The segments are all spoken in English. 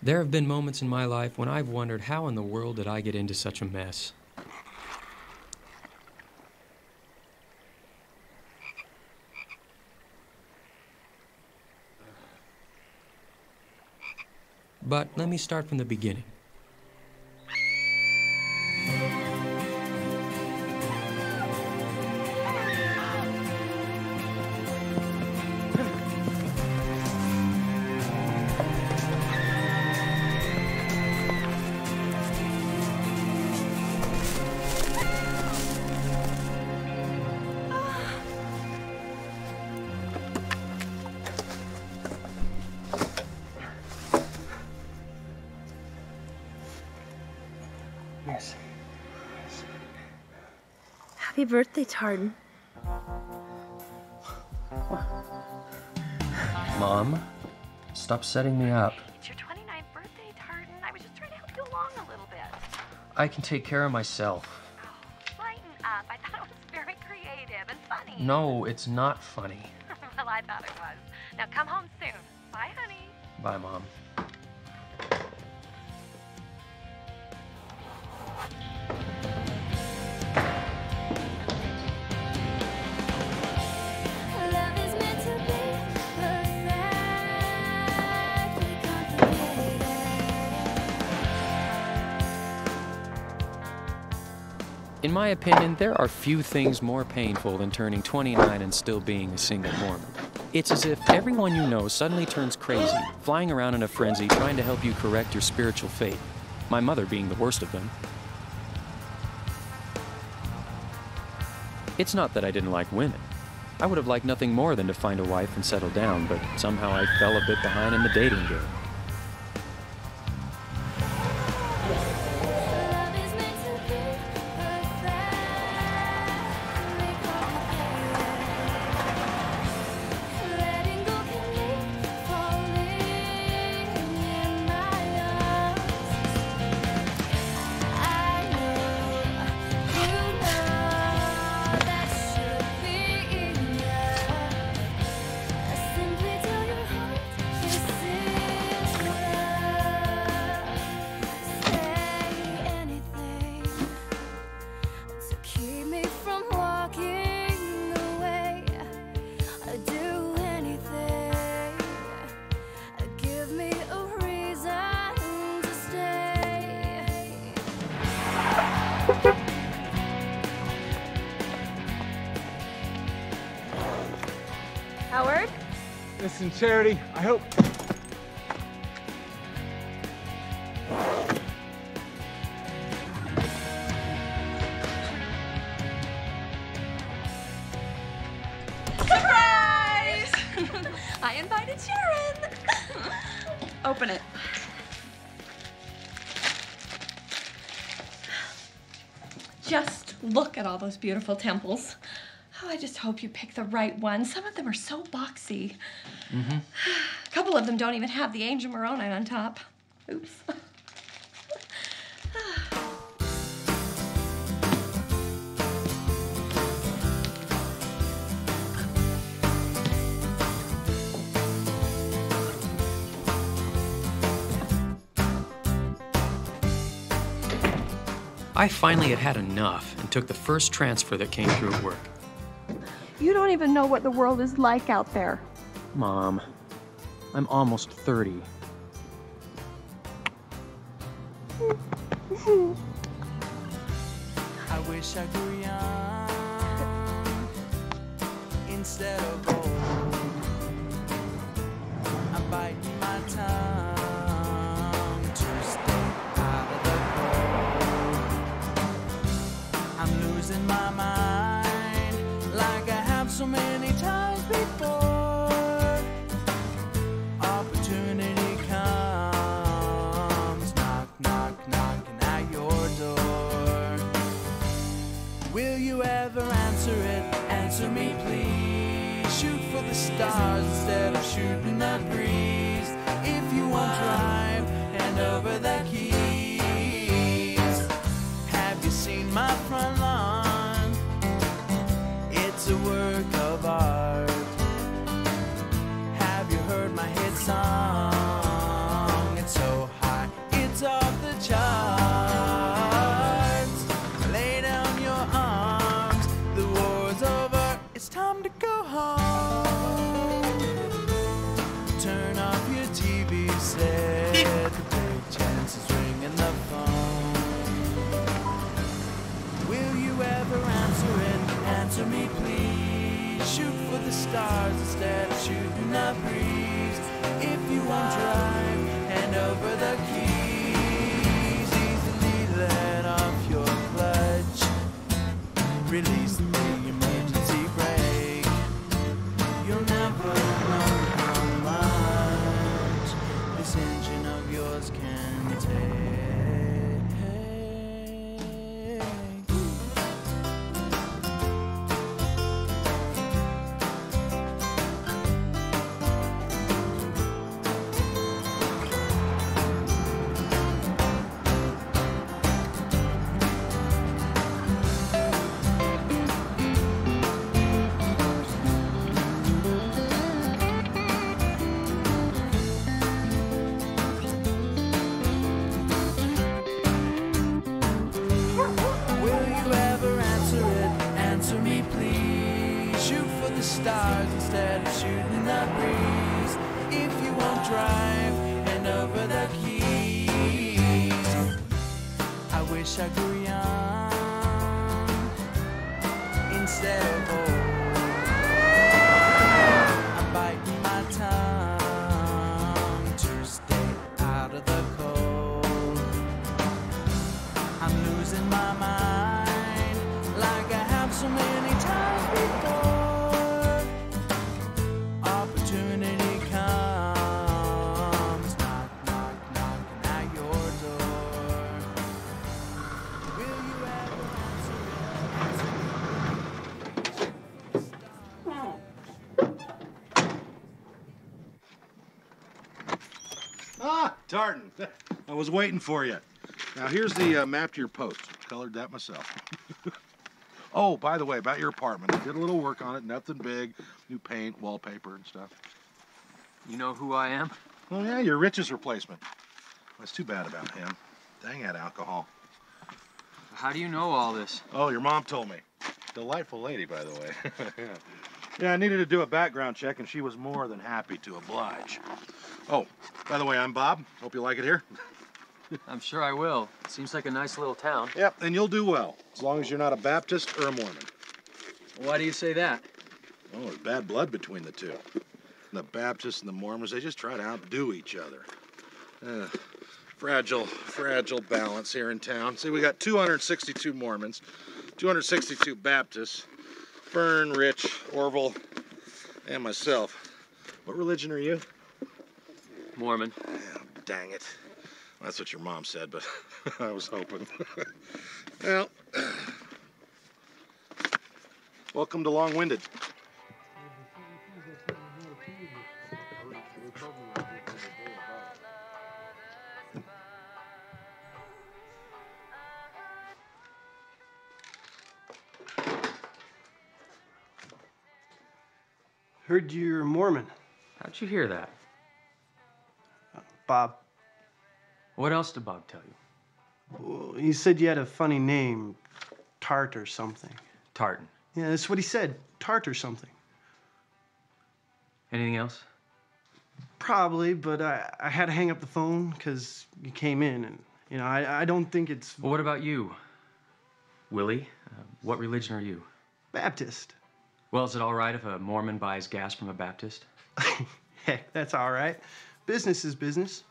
There have been moments in my life when I've wondered how in the world did I get into such a mess. But let me start from the beginning. Yes. Happy birthday, Tartan. Mom, stop setting me up. It's your 29th birthday, Tartan. I was just trying to help you along a little bit. I can take care of myself. Oh, lighten up. I thought it was very creative and funny. No, it's not funny. Well, I thought it was. Now come home soon. Bye, honey. Bye, Mom. In my opinion, there are few things more painful than turning 29 and still being a single Mormon. It's as if everyone you know suddenly turns crazy, flying around in a frenzy trying to help you correct your spiritual fate. My mother being the worst of them. It's not that I didn't like women. I would have liked nothing more than to find a wife and settle down, but somehow I fell a bit behind in the dating game. Howard? Listen, Charity, I hope... Surprise! I invited Sharon. Open it. Just look at all those beautiful temples. Oh, I just hope you pick the right one. Some of them are so boxy. Mm-hmm. A couple of them don't even have the angel Moroni on top. Oops. I finally had enough and took the first transfer that came through at work. You don't even know what the world is like out there. Mom, I'm almost 30. I wish I grew young instead of old. I'm biting my tongue to stay out of the cold. I'm losing my mind like I have so many times before. Opportunity comes, knock, knock, knocking at your door. Will you ever answer it? Answer me, please. Shoot for the stars instead of shooting the breeze. If you won't drive, hand over the keys. Have you seen my front lawn? It's a work of art. Have you heard my hit song? It's so over the keys, easily let off your clutch. Release the emergency brake. You'll never know how much this engine of yours can take. Stars instead of shooting the breeze. If you won't drive, hand over the keys. I wish I grew young instead of old. I'm biting my tongue to stay out of the cold. I'm losing my mind like I have so many times before. Tartan, I was waiting for you. Now, here's the map to your post. Colored that myself. Oh, by the way, about your apartment. I did a little work on it, nothing big. New paint, wallpaper, and stuff. You know who I am? Oh, yeah, your Rich's replacement. That's too bad about him. Dang that alcohol. How do you know all this? Oh, your mom told me. Delightful lady, by the way. Yeah, I needed to do a background check, and she was more than happy to oblige. Oh, by the way, I'm Bob. Hope you like it here. I'm sure I will. Seems like a nice little town. Yep, and you'll do well, as long as you're not a Baptist or a Mormon. Why do you say that? Oh, there's bad blood between the two. The Baptists and the Mormons, they just try to outdo each other. Fragile balance here in town. See, we got 262 Mormons, 262 Baptists, Fern, Rich, Orville, and myself. What religion are you? Mormon. Oh, dang it. That's what your mom said, but I was hoping. Well, welcome to Long-Winded. Heard you're a Mormon. How'd you hear that? Bob. What else did Bob tell you? Well, he said you had a funny name, Tart or something. Tartan. Yeah, that's what he said, Tart or something. Anything else? Probably, but I had to hang up the phone because you came in, and, you know, I don't think it's... Well, what about you? Willie, what religion are you? Baptist. Well, is it all right if a Mormon buys gas from a Baptist? Heck, that's all right. Business is business.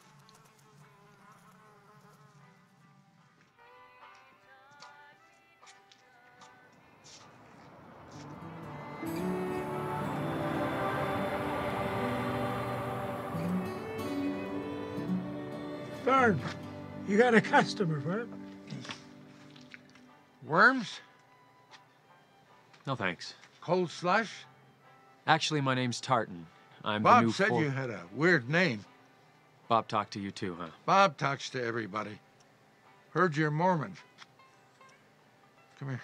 Fern, you got a customer, Fern. Worms? No, thanks. Cold slush? Actually, my name's Tartan. I'm the Bob new said you had a weird name. Bob talked to you too, huh? Bob talks to everybody. Heard you're Mormon. Come here.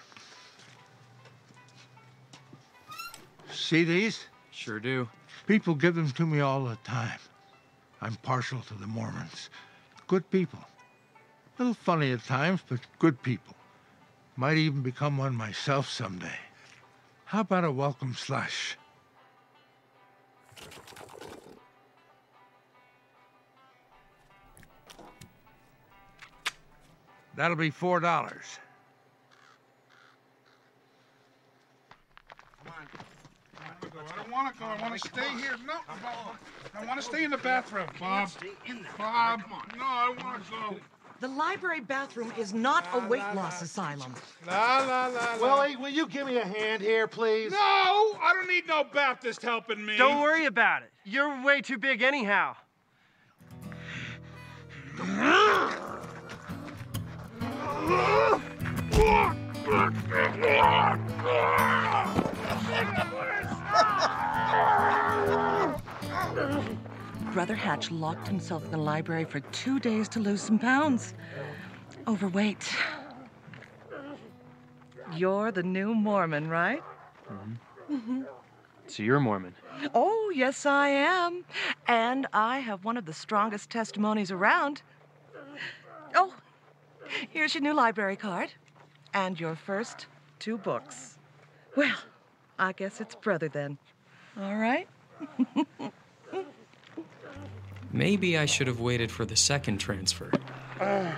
See these? Sure do. People give them to me all the time. I'm partial to the Mormons. Good people. A little funny at times, but good people. Might even become one myself someday. How about a welcome slush? That'll be $4. Come on. Come on. I don't want want to go. I want to stay here. No, Bob. I want to stay in the bathroom, Bob. Bob, no, I want to go. The library bathroom is not a weight loss asylum. Willie, will you give me a hand here, please? No, I don't need no Baptist helping me. Don't worry about it. You're way too big anyhow. Brother Hatch locked himself in the library for 2 days to lose some pounds. Overweight. You're the new Mormon, right? So you're Mormon. Oh, yes, I am. And I have one of the strongest testimonies around. Oh, here's your new library card. And your first 2 books. Well, I guess it's brother then. All right? Maybe I should have waited for the second transfer. I'm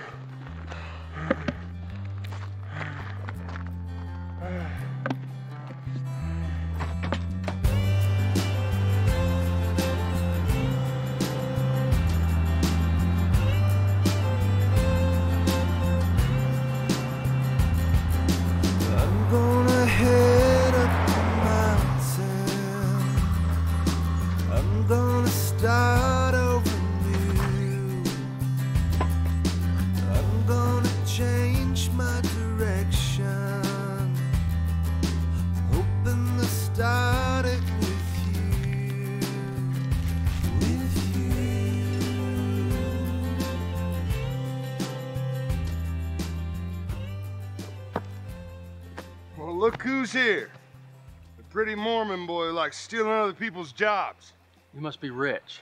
gonna head up the mountain. I'm gonna start over new. I'm gonna change my direction. Hoping to start it with you. With you. Well, look who's here. The pretty Mormon boy who likes stealing other people's jobs. You must be rich.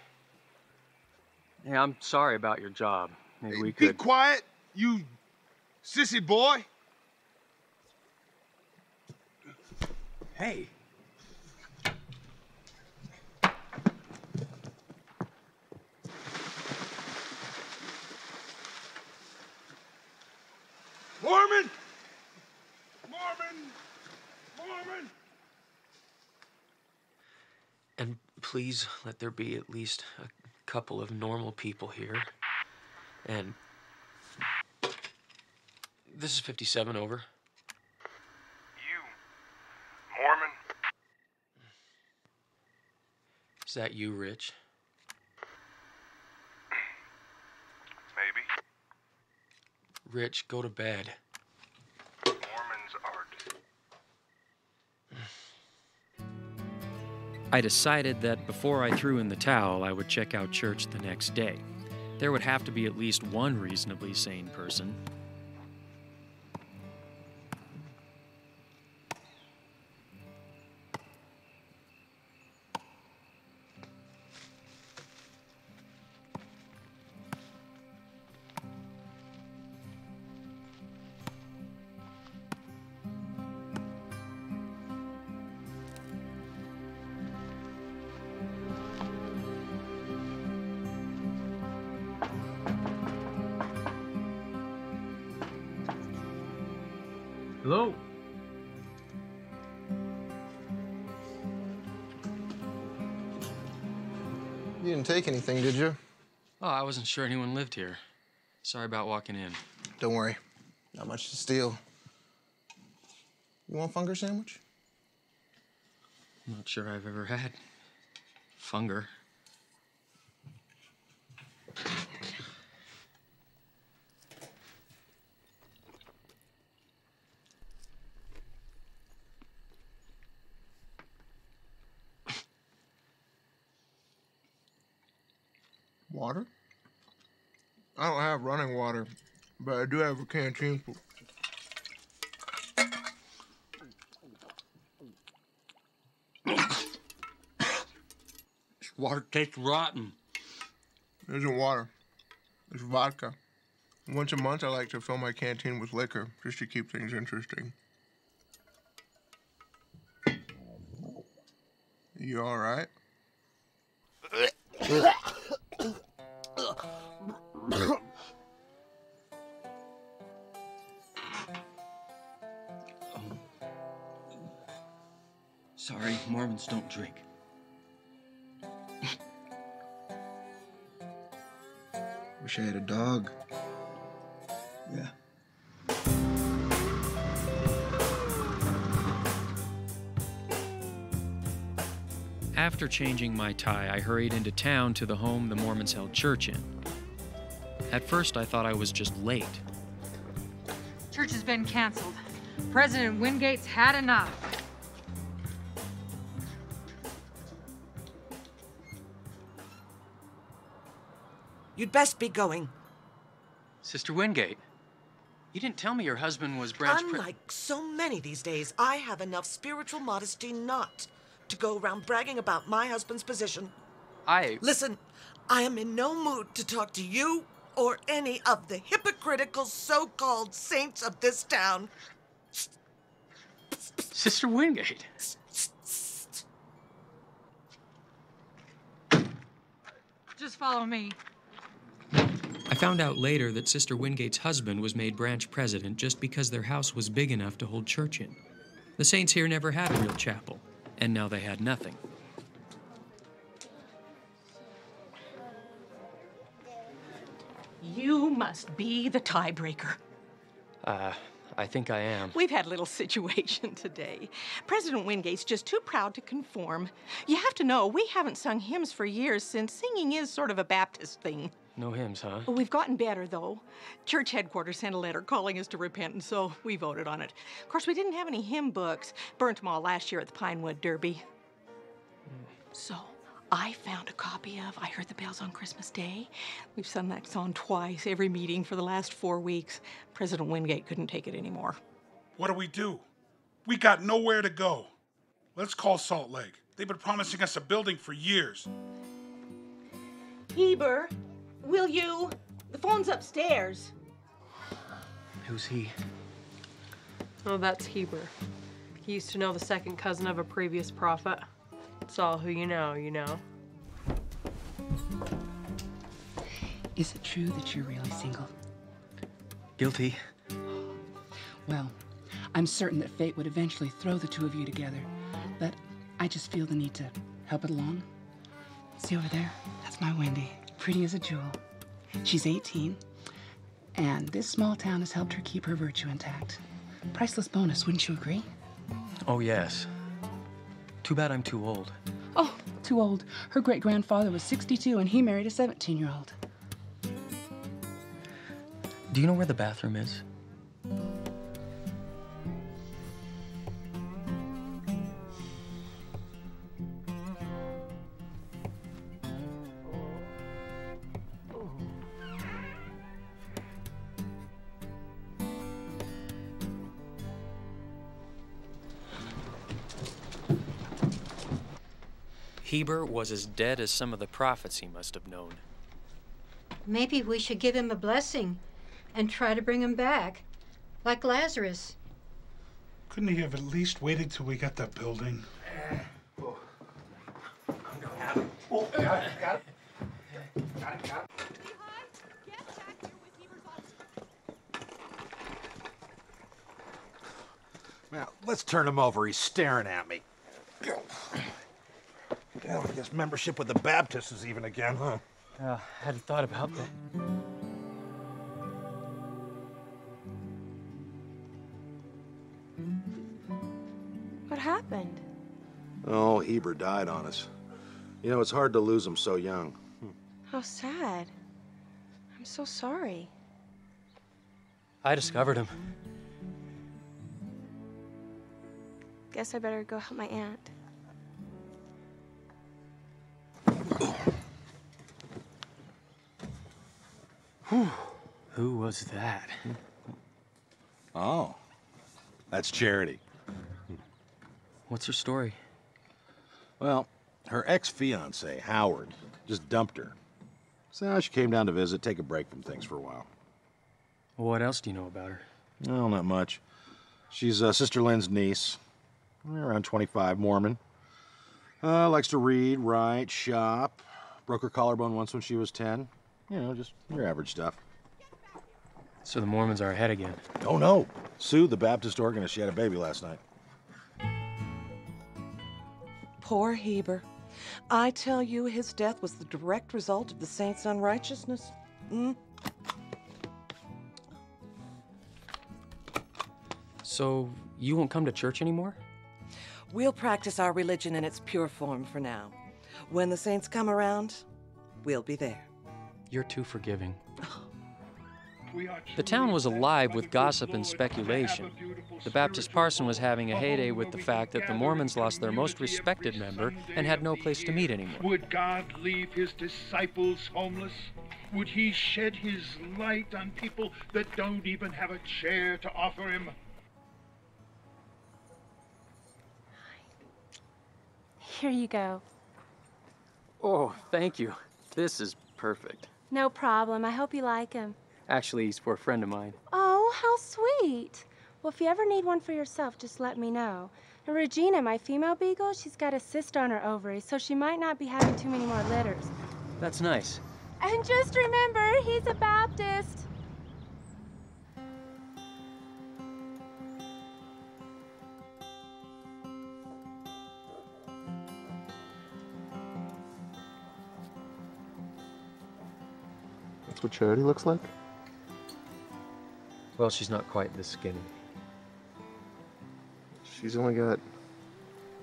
Yeah, I'm sorry about your job. Maybe we Be could... quiet, you sissy boy. Hey. Mormon! Mormon! Mormon! And please let there be at least a couple of normal people here. And this is 57 over. You, Mormon? Is that you, Rich? Maybe. Rich, go to bed. Mormons are. I decided that before I threw in the towel, I would check out church the next day. There would have to be at least one reasonably sane person. Hello? You didn't take anything, did you? Oh, I wasn't sure anyone lived here. Sorry about walking in. Don't worry. Not much to steal. You want a funger sandwich? I'm not sure I've ever had funger. Water? I don't have running water, but I do have a canteen full. This water tastes rotten. It isn't water. It's vodka. Once a month, I like to fill my canteen with liquor, just to keep things interesting. You all right? Sorry, Mormons don't drink. Wish I had a dog. Yeah. After changing my tie, I hurried into town to the home the Mormons held church in. At first, I thought I was just late. Church has been canceled. President Wingate's had enough. You'd best be going. Sister Wingate, you didn't tell me your husband was branch Unlike so many these days, I have enough spiritual modesty not to go around bragging about my husband's position. Listen, I am in no mood to talk to you or any of the hypocritical so-called saints of this town. Sister Wingate. Just follow me. I found out later that Sister Wingate's husband was made branch president just because their house was big enough to hold church in. The saints here never had a real chapel, and now they had nothing. You must be the tiebreaker. I think I am. We've had a little situation today. President Wingate's just too proud to conform. You have to know, we haven't sung hymns for years since singing is sort of a Baptist thing. No hymns, huh? We've gotten better, though. Church headquarters sent a letter calling us to repentance, so we voted on it. Of course, we didn't have any hymn books. Burnt them all last year at the Pinewood Derby. So, I found a copy of I Heard the Bells on Christmas Day. We've sung that song twice, every meeting for the last 4 weeks. President Wingate couldn't take it anymore. What do? We got nowhere to go. Let's call Salt Lake. They've been promising us a building for years. Heber, will you? The phone's upstairs. Who's he? Oh, that's Heber. He used to know the second cousin of a previous prophet. It's all who you know, you know. Is it true that you're really single? Guilty. Well, I'm certain that fate would eventually throw the two of you together, but I just feel the need to help it along. See over there? That's my Wendy, pretty as a jewel. She's 18, and this small town has helped her keep her virtue intact. Priceless bonus, wouldn't you agree? Oh, yes. Too bad I'm too old. Oh, too old. Her great-grandfather was 62, and he married a 17-year-old. Do you know where the bathroom is? Heber was as dead as some of the prophets he must have known. Maybe we should give him a blessing and try to bring him back, like Lazarus. Couldn't he have at least waited till we got that building? Got it. Now, let's turn him over. He's staring at me. Well, I guess membership with the Baptists is even again, huh? Yeah, hadn't thought about that. What happened? Oh, Heber died on us. You know, it's hard to lose him so young. How sad. I'm so sorry. I discovered him. Guess I better go help my aunt. Who was that? Oh, that's Charity. What's her story? Well, her ex-fiancé, Howard, just dumped her. So she came down to visit, take a break from things for a while. What else do you know about her? No, not much. She's Sister Lynn's niece, around 25, Mormon. Likes to read, write, shop. Broke her collarbone once when she was 10. You know, just your average stuff. So the Mormons are ahead again. Oh, no. Sued the Baptist organist. She had a baby last night. Poor Heber. I tell you, his death was the direct result of the saints' unrighteousness. So, you won't come to church anymore? We'll practice our religion in its pure form for now. When the saints come around, we'll be there. You're too forgiving. The town was alive with gossip and speculation. The Baptist parson was having a heyday with the fact that the Mormons lost their most respected member and had no place to meet anymore. Would God leave his disciples homeless? Would he shed his light on people that don't even have a chair to offer him? Here you go. Oh, thank you. This is perfect. No problem. I hope you like him. Actually, he's for a friend of mine. Oh, how sweet. Well, if you ever need one for yourself, just let me know. And Regina, my female beagle, she's got a cyst on her ovaries, so she might not be having too many more litters. That's nice. And just remember, he's a Baptist. That's what Charity looks like? Well, she's not quite this skinny. She's only got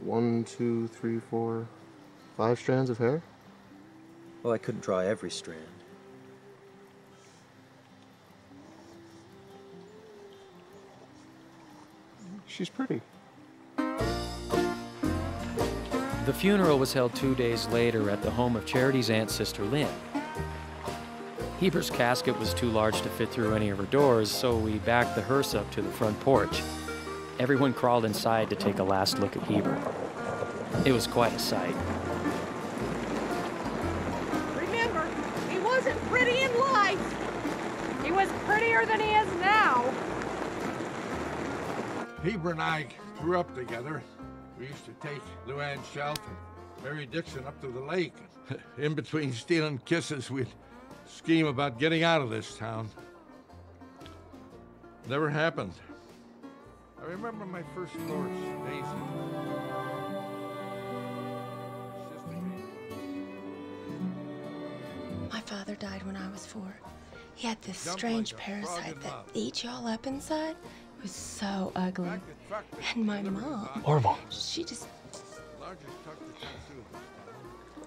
1, 2, 3, 4, 5 strands of hair? Well, I couldn't draw every strand. She's pretty. The funeral was held 2 days later at the home of Charity's aunt, Sister Lynn. Heber's casket was too large to fit through any of her doors, so we backed the hearse up to the front porch. Everyone crawled inside to take a last look at Heber. It was quite a sight. Remember, he wasn't pretty in life. He was prettier than he is now. Heber and I grew up together. We used to take Luann Schelt and Mary Dixon up to the lake. In between stealing kisses, we'd scheme about getting out of this town. Never happened. I remember my first horse, Daisy. My father died when I was 4. He had this strange parasite that eats y'all up inside. It was so ugly. And my mom, Orville. she just...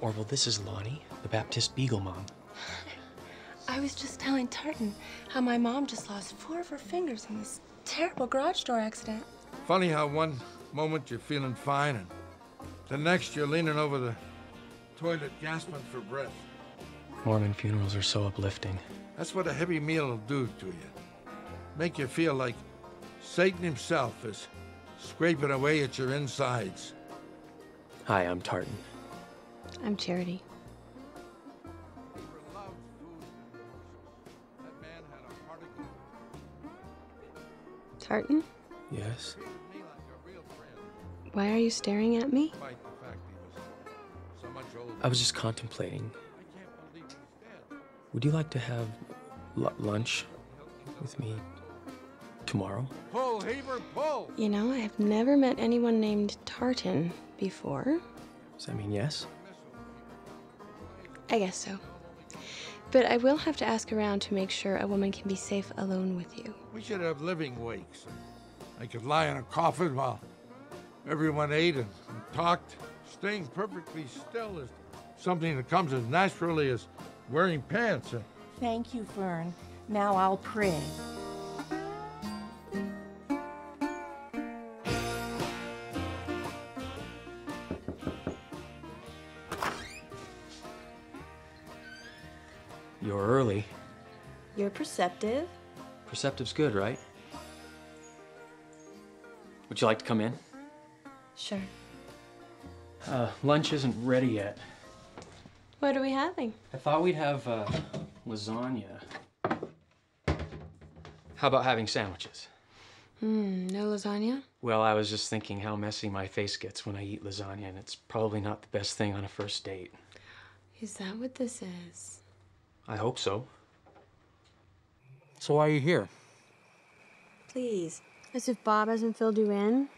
Orville, this is Lonnie, the Baptist Beagle Mom. I was just telling Tartan how my mom just lost 4 of her fingers in this terrible garage door accident. Funny how one moment you're feeling fine and the next you're leaning over the toilet gasping for breath. Mormon funerals are so uplifting. That's what a heavy meal will do to you. Make you feel like Satan himself is scraping away at your insides. Hi, I'm Tartan. I'm Charity. Tartan? Yes? Why are you staring at me? I was just contemplating. Would you like to have lunch with me tomorrow? Pull, Heber, pull! You know, I have never met anyone named Tartan before. Does that mean yes? I guess so. But I will have to ask around to make sure a woman can be safe alone with you. We should have living wakes. I could lie in a coffin while everyone ate and talked. Staying perfectly still is something that comes as naturally as wearing pants. Thank you, Fern. Now I'll pray. You're early. You're perceptive. Perceptive's good, right? Would you like to come in? Sure. Lunch isn't ready yet. What are we having? I thought we'd have lasagna. How about having sandwiches? No lasagna? Well, I was just thinking how messy my face gets when I eat lasagna, and it's probably not the best thing on a first date. Is that what this is? I hope so. So why are you here? Please. As if Bob hasn't filled you in.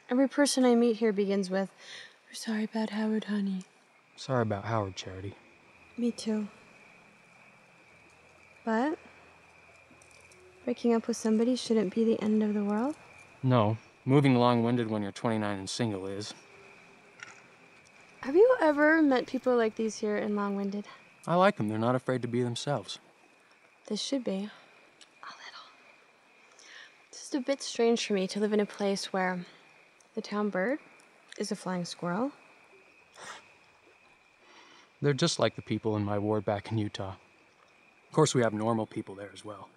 Every person I meet here begins with, "We're sorry about Howard, honey." Sorry about Howard, Charity. Me too. But breaking up with somebody shouldn't be the end of the world. No, moving long-winded when you're 29 and single is. Have you ever met people like these here in Long-Winded? I like them. They're not afraid to be themselves. This should be. A little. It's just a bit strange for me to live in a place where the town bird is a flying squirrel. They're just like the people in my ward back in Utah. Of course, we have normal people there as well.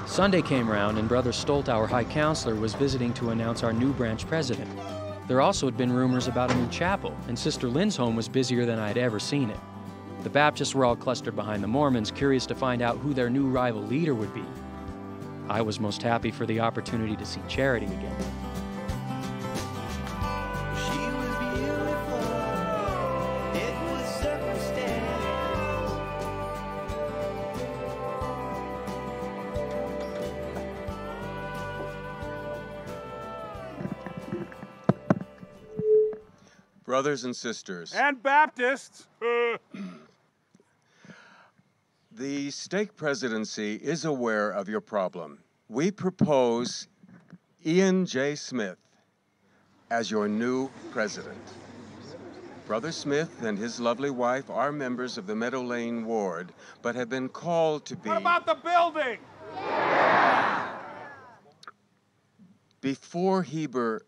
Sunday came round, and Brother Stolt, our high counselor, was visiting to announce our new branch president. There also had been rumors about a new chapel, and Sister Lynn's home was busier than I'd ever seen it. The Baptists were all clustered behind the Mormons, curious to find out who their new rival leader would be. I was most happy for the opportunity to see Charity again. Brothers and sisters. And Baptists. The stake presidency is aware of your problem. We propose Ian J. Smith as your new president. Brother Smith and his lovely wife are members of the Meadow Lane ward, but have been called to be... What about the building? Before Heber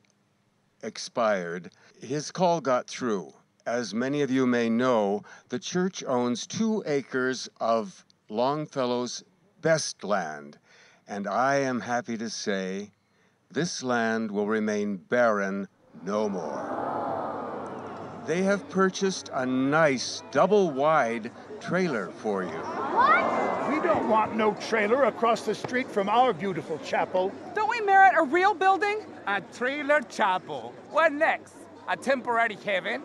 expired, his call got through. As many of you may know, the church owns 2 acres of Longfellow's best land, and I am happy to say this land will remain barren no more. They have purchased a nice double-wide trailer for you. What? We don't want no trailer across the street from our beautiful chapel. Don't we merit a real building? A trailer chapel. What next? A temporary heaven?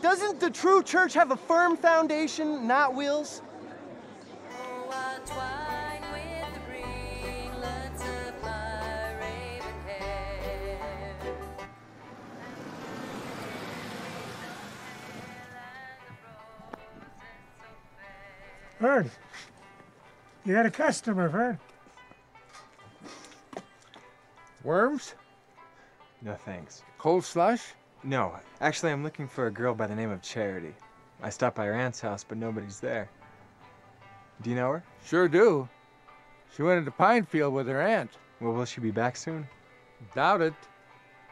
Doesn't the true church have a firm foundation, not wheels? Vern, you got a customer, Vern. Worms? No, thanks. Cold slush? No, actually, I'm looking for a girl by the name of Charity. I stopped by her aunt's house, but nobody's there. Do you know her? Sure do. She went into Pinefield with her aunt. Well, will she be back soon? Doubt it.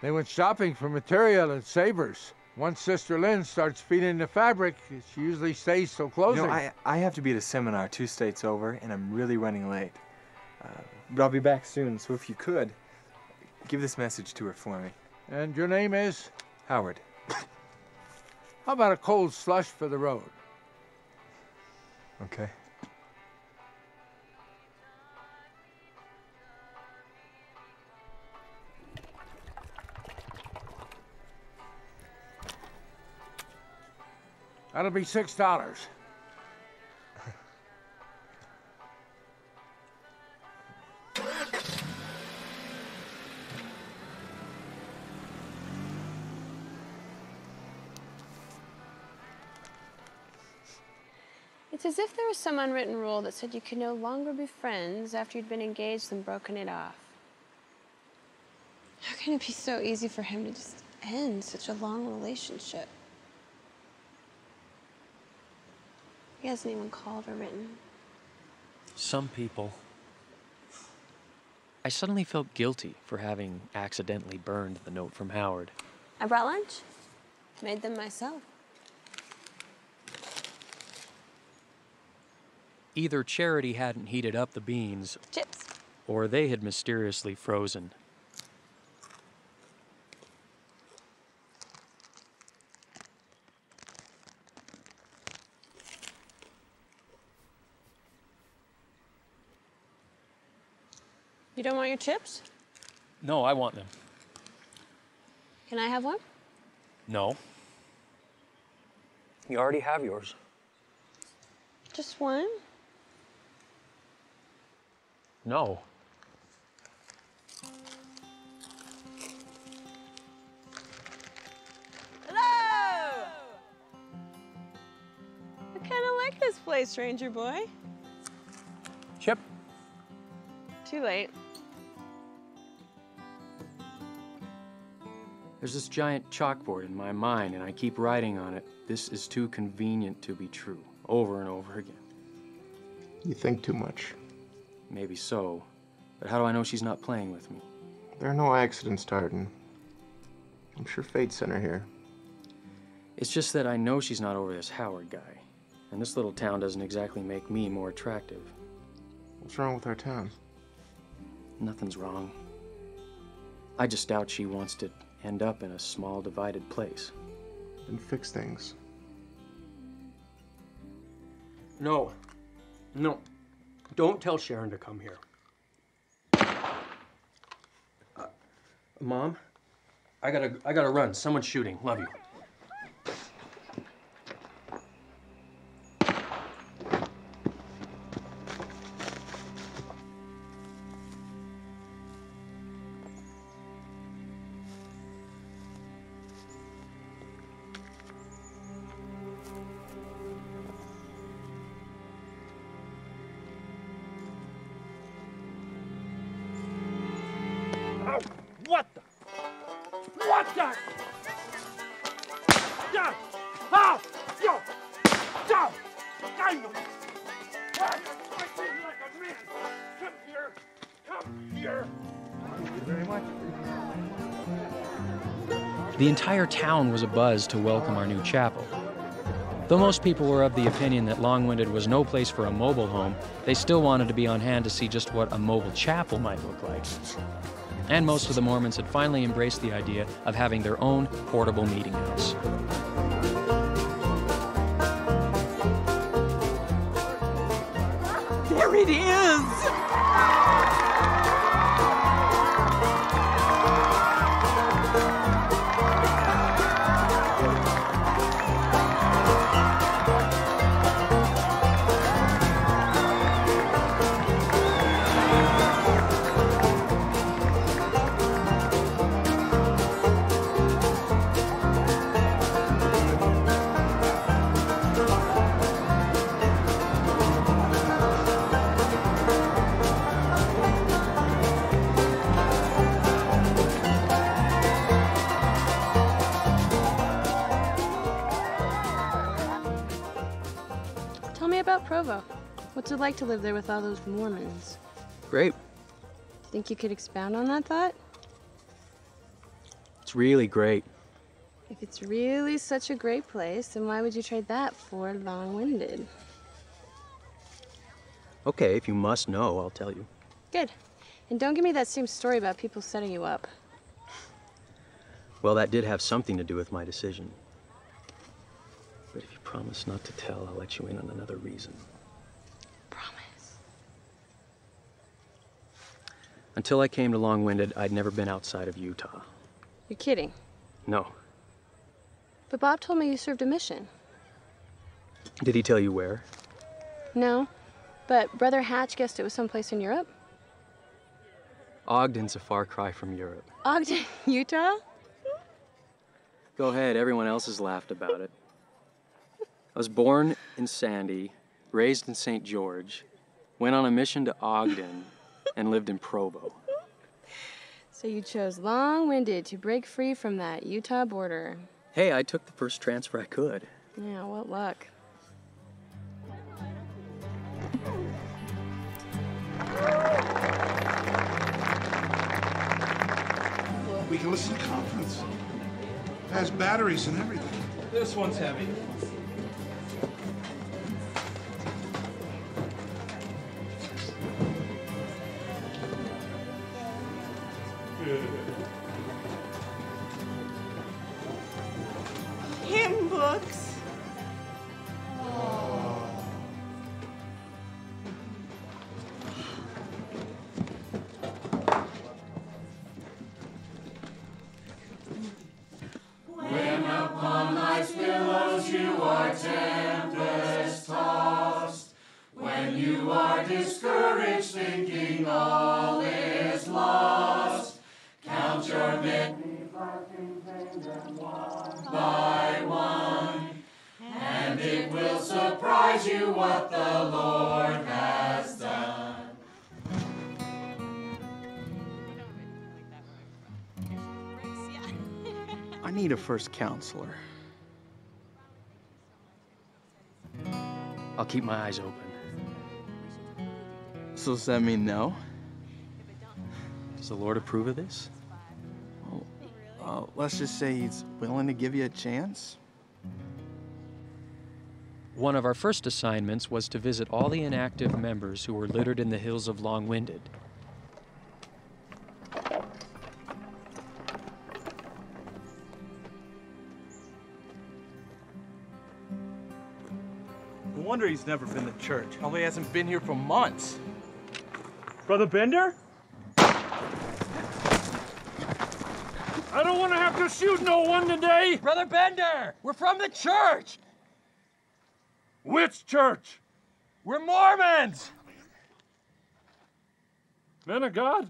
They went shopping for material at Sabres. Once Sister Lynn starts feeding the fabric, she usually stays till closing. You know, I have to be at a seminar 2 states over, and I'm really running late. But I'll be back soon, so if you could, give this message to her for me. And your name is? Howard. How about a cold slush for the road? Okay. That'll be $6. It's as if there was some unwritten rule that said you could no longer be friends after you'd been engaged and broken it off. How can it be so easy for him to just end such a long relationship? He hasn't even called or written. Some people. I suddenly felt guilty for having accidentally burned the note from Howard. I brought lunch. Made them myself. Either Charity hadn't heated up the beans, chips, or they had mysteriously frozen. You don't want your chips? No, I want them. Can I have one? No. You already have yours. Just one? No. late, stranger boy. Chip. Too late. There's this giant chalkboard in my mind, and I keep writing on it, "This is too convenient to be true," over and over again. You think too much. Maybe so, but how do I know she's not playing with me? There are no accidents, Tartan. I'm sure fate sent her here. It's just that I know she's not over this Howard guy, and this little town doesn't exactly make me more attractive. What's wrong with our town? Nothing's wrong. I just doubt she wants to end up in a small, divided place. Then fix things. No. No. Don't tell Sharon to come here. Mom, I gotta run. Someone's shooting. Love you. What the? What the? Yeah. Ah! Yo! Stop! I know. Fight like a man. Come here. Come here. Thank you very much. The entire town was abuzz to welcome our new chapel. Though most people were of the opinion that Long-Winded was no place for a mobile home, they still wanted to be on hand to see just what a mobile chapel might look like. And most of the Mormons had finally embraced the idea of having their own portable meeting house. There it is! Tell me about Provo. What's it like to live there with all those Mormons? Great. Think you could expound on that thought? It's really great. If it's really such a great place, then why would you trade that for Long-Winded? Okay, if you must know, I'll tell you. Good. And don't give me that same story about people setting you up. Well, that did have something to do with my decision. But if you promise not to tell, I'll let you in on another reason. Promise. Until I came to Long-Winded, I'd never been outside of Utah. You're kidding. No. But Bob told me you served a mission. Did he tell you where? No. But Brother Hatch guessed it was someplace in Europe. Ogden's a far cry from Europe. Ogden, Utah? Go ahead, everyone else has laughed about it. I was born in Sandy, raised in St. George, went on a mission to Ogden, and lived in Provo. So you chose Long-Winded to break free from that Utah border. Hey, I took the first transfer I could. Yeah, what luck. We can listen to conference. It has batteries and everything. This one's heavy. Hymn books. When upon life's billows you are tempest-tossed, when you are discouraged thinking all is lost, count your victories by one, and It will surprise you what the Lord has done. I need a first counselor. I'll keep my eyes open. So does that mean no? Does the Lord approve of this? Well, let's just say he's willing to give you a chance. One of our first assignments was to visit all the inactive members who were littered in the hills of Long-Winded. No wonder he's never been to church. Probably hasn't been here for months. Brother Bender? I don't want to have to shoot no one today. Brother Bender, we're from the church. Which church? We're Mormons. Men of God?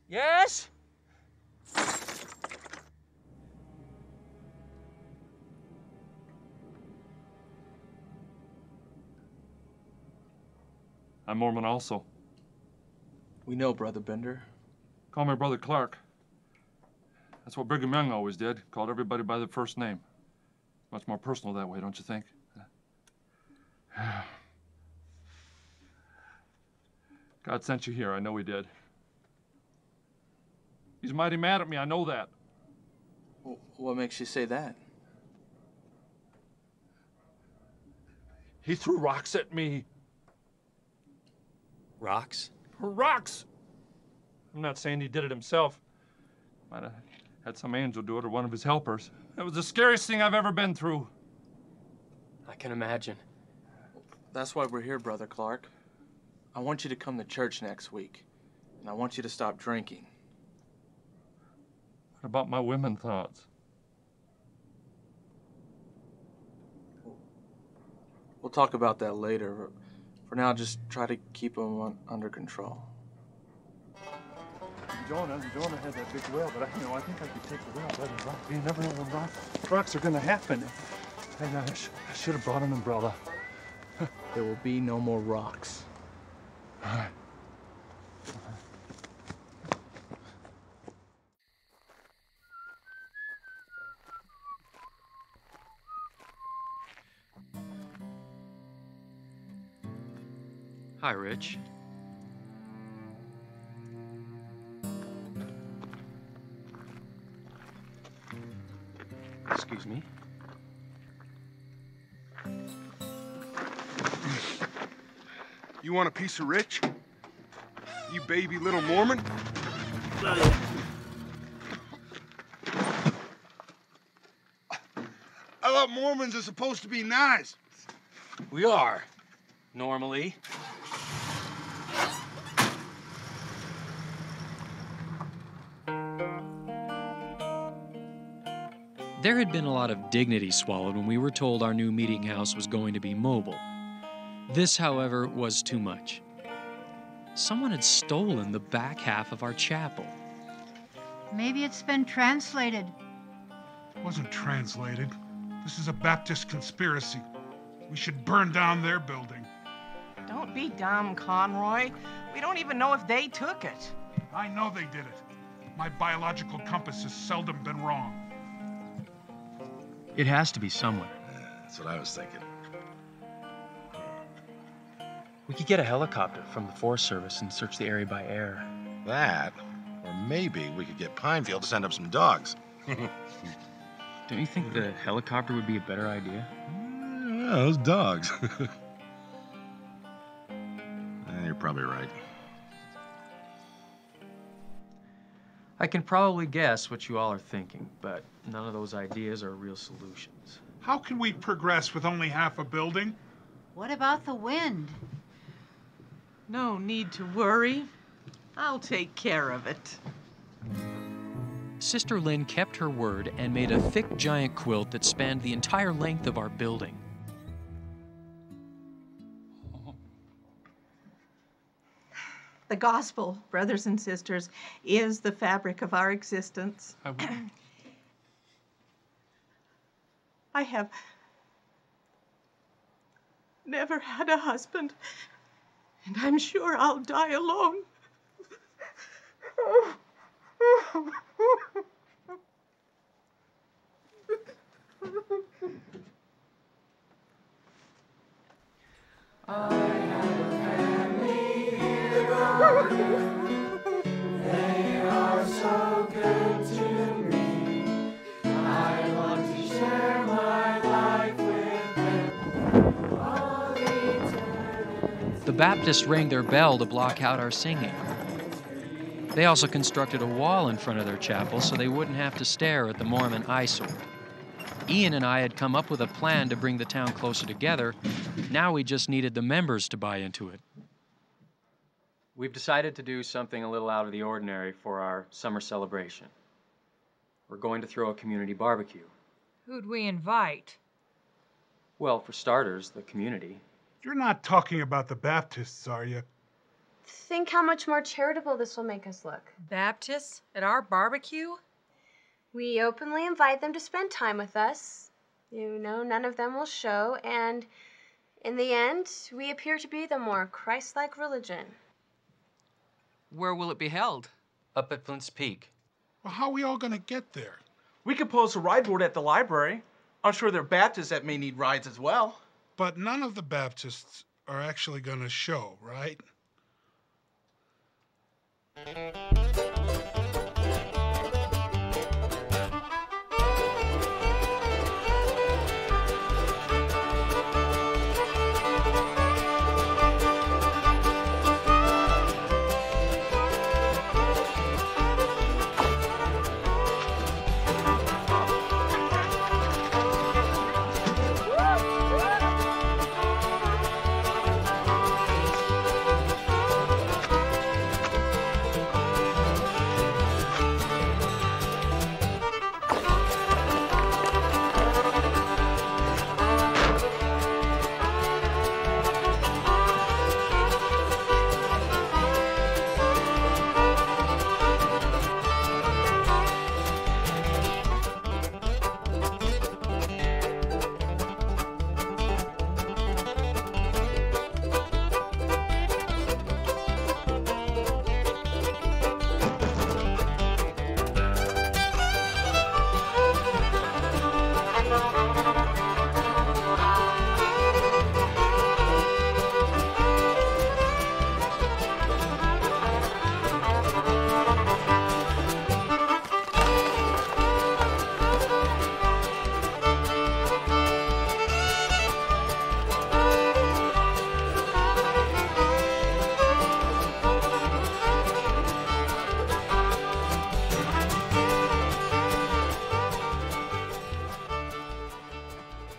Yes? I'm Mormon also. We know, Brother Bender. Call me Brother Clark. That's what Brigham Young always did, called everybody by their first name. Much more personal that way, don't you think? God sent you here, I know he did. He's mighty mad at me, I know that. What makes you say that? He threw rocks at me. Rocks? Rocks! I'm not saying he did it himself. Might have had some angel do it or one of his helpers. It was the scariest thing I've ever been through. I can imagine. That's why we're here, Brother Clark. I want you to come to church next week, and I want you to stop drinking. What about my women thoughts? We'll talk about that later. For now, just try to keep them under control. Jonah had that big well, but I think I could take the well better than rock. You never know when rocks are going to happen. And I should have brought an umbrella. There will be no more rocks. All right. Hi, Rich. Excuse me. You want a piece of Rich? You baby little Mormon? I thought Mormons are supposed to be nice. We are. Normally. There had been a lot of dignity swallowed when we were told our new meeting house was going to be mobile. This, however, was too much. Someone had stolen the back half of our chapel. Maybe it's been translated. It wasn't translated. This is a Baptist conspiracy. We should burn down their building. Don't be dumb, Conroy. We don't even know if they took it. I know they did it. My biological compass has seldom been wrong. It has to be somewhere. That's what I was thinking. We could get a helicopter from the Forest Service and search the area by air. That, or maybe we could get Pinefield to send up some dogs. Don't you think the helicopter would be a better idea? Yeah, those dogs. You're probably right. I can probably guess what you all are thinking, but none of those ideas are real solutions. How can we progress with only half a building? What about the wind? No need to worry. I'll take care of it. Sister Lynn kept her word and made a thick giant quilt that spanned the entire length of our building. The gospel, brothers and sisters, is the fabric of our existence. I have never had a husband, and I'm sure I'll die alone. I have a family here. They are so good to me. I want to share my life with them all eternity. The Baptists rang their bell to block out our singing. They also constructed a wall in front of their chapel so they wouldn't have to stare at the Mormon eyesore. Ian and I had come up with a plan to bring the town closer together. Now we just needed the members to buy into it. We've decided to do something a little out of the ordinary for our summer celebration. We're going to throw a community barbecue. Who'd we invite? Well, for starters, the community. You're not talking about the Baptists, are you? Think how much more charitable this will make us look. Baptists? At our barbecue? We openly invite them to spend time with us. You know, none of them will show, and in the end, we appear to be the more Christ-like religion. Where will it be held? Up at Flint's Peak. Well, how are we all going to get there? We could post a ride board at the library. I'm sure there are Baptists that may need rides as well. But none of the Baptists are actually going to show, right?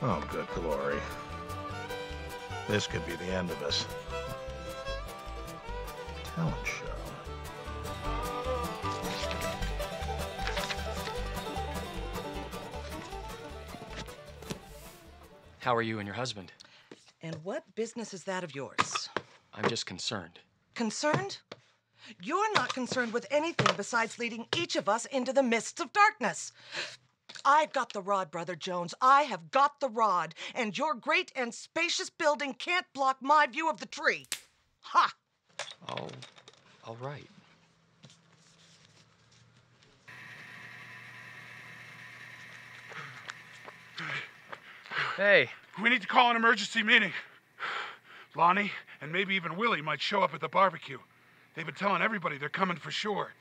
Oh, good glory. This could be the end of us. Talent show. How are you and your husband? And what business is that of yours? I'm just concerned. Concerned? You're not concerned with anything besides leading each of us into the mists of darkness. I've got the rod, Brother Jones. I have got the rod. And your great and spacious building can't block my view of the tree. Ha! Oh, all right. Hey. We need to call an emergency meeting. Lonnie and maybe even Willie might show up at the barbecue. They've been telling everybody they're coming for sure.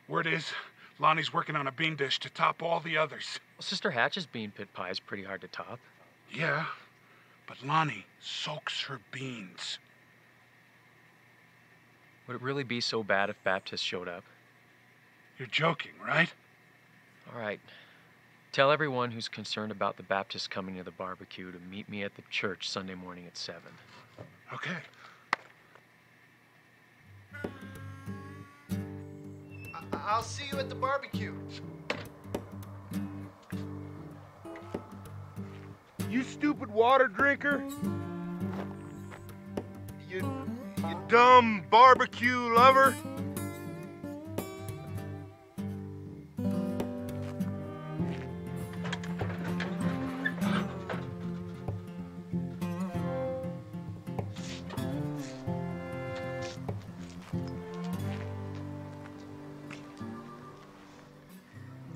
Word is, Lonnie's working on a bean dish to top all the others. Well, Sister Hatch's bean pit pie is pretty hard to top. Yeah, but Lonnie soaks her beans. Would it really be so bad if Baptists showed up? You're joking, right? All right. Tell everyone who's concerned about the Baptists coming to the barbecue to meet me at the church Sunday morning at 7. Okay. I'll see you at the barbecue. You stupid water drinker. You dumb barbecue lover.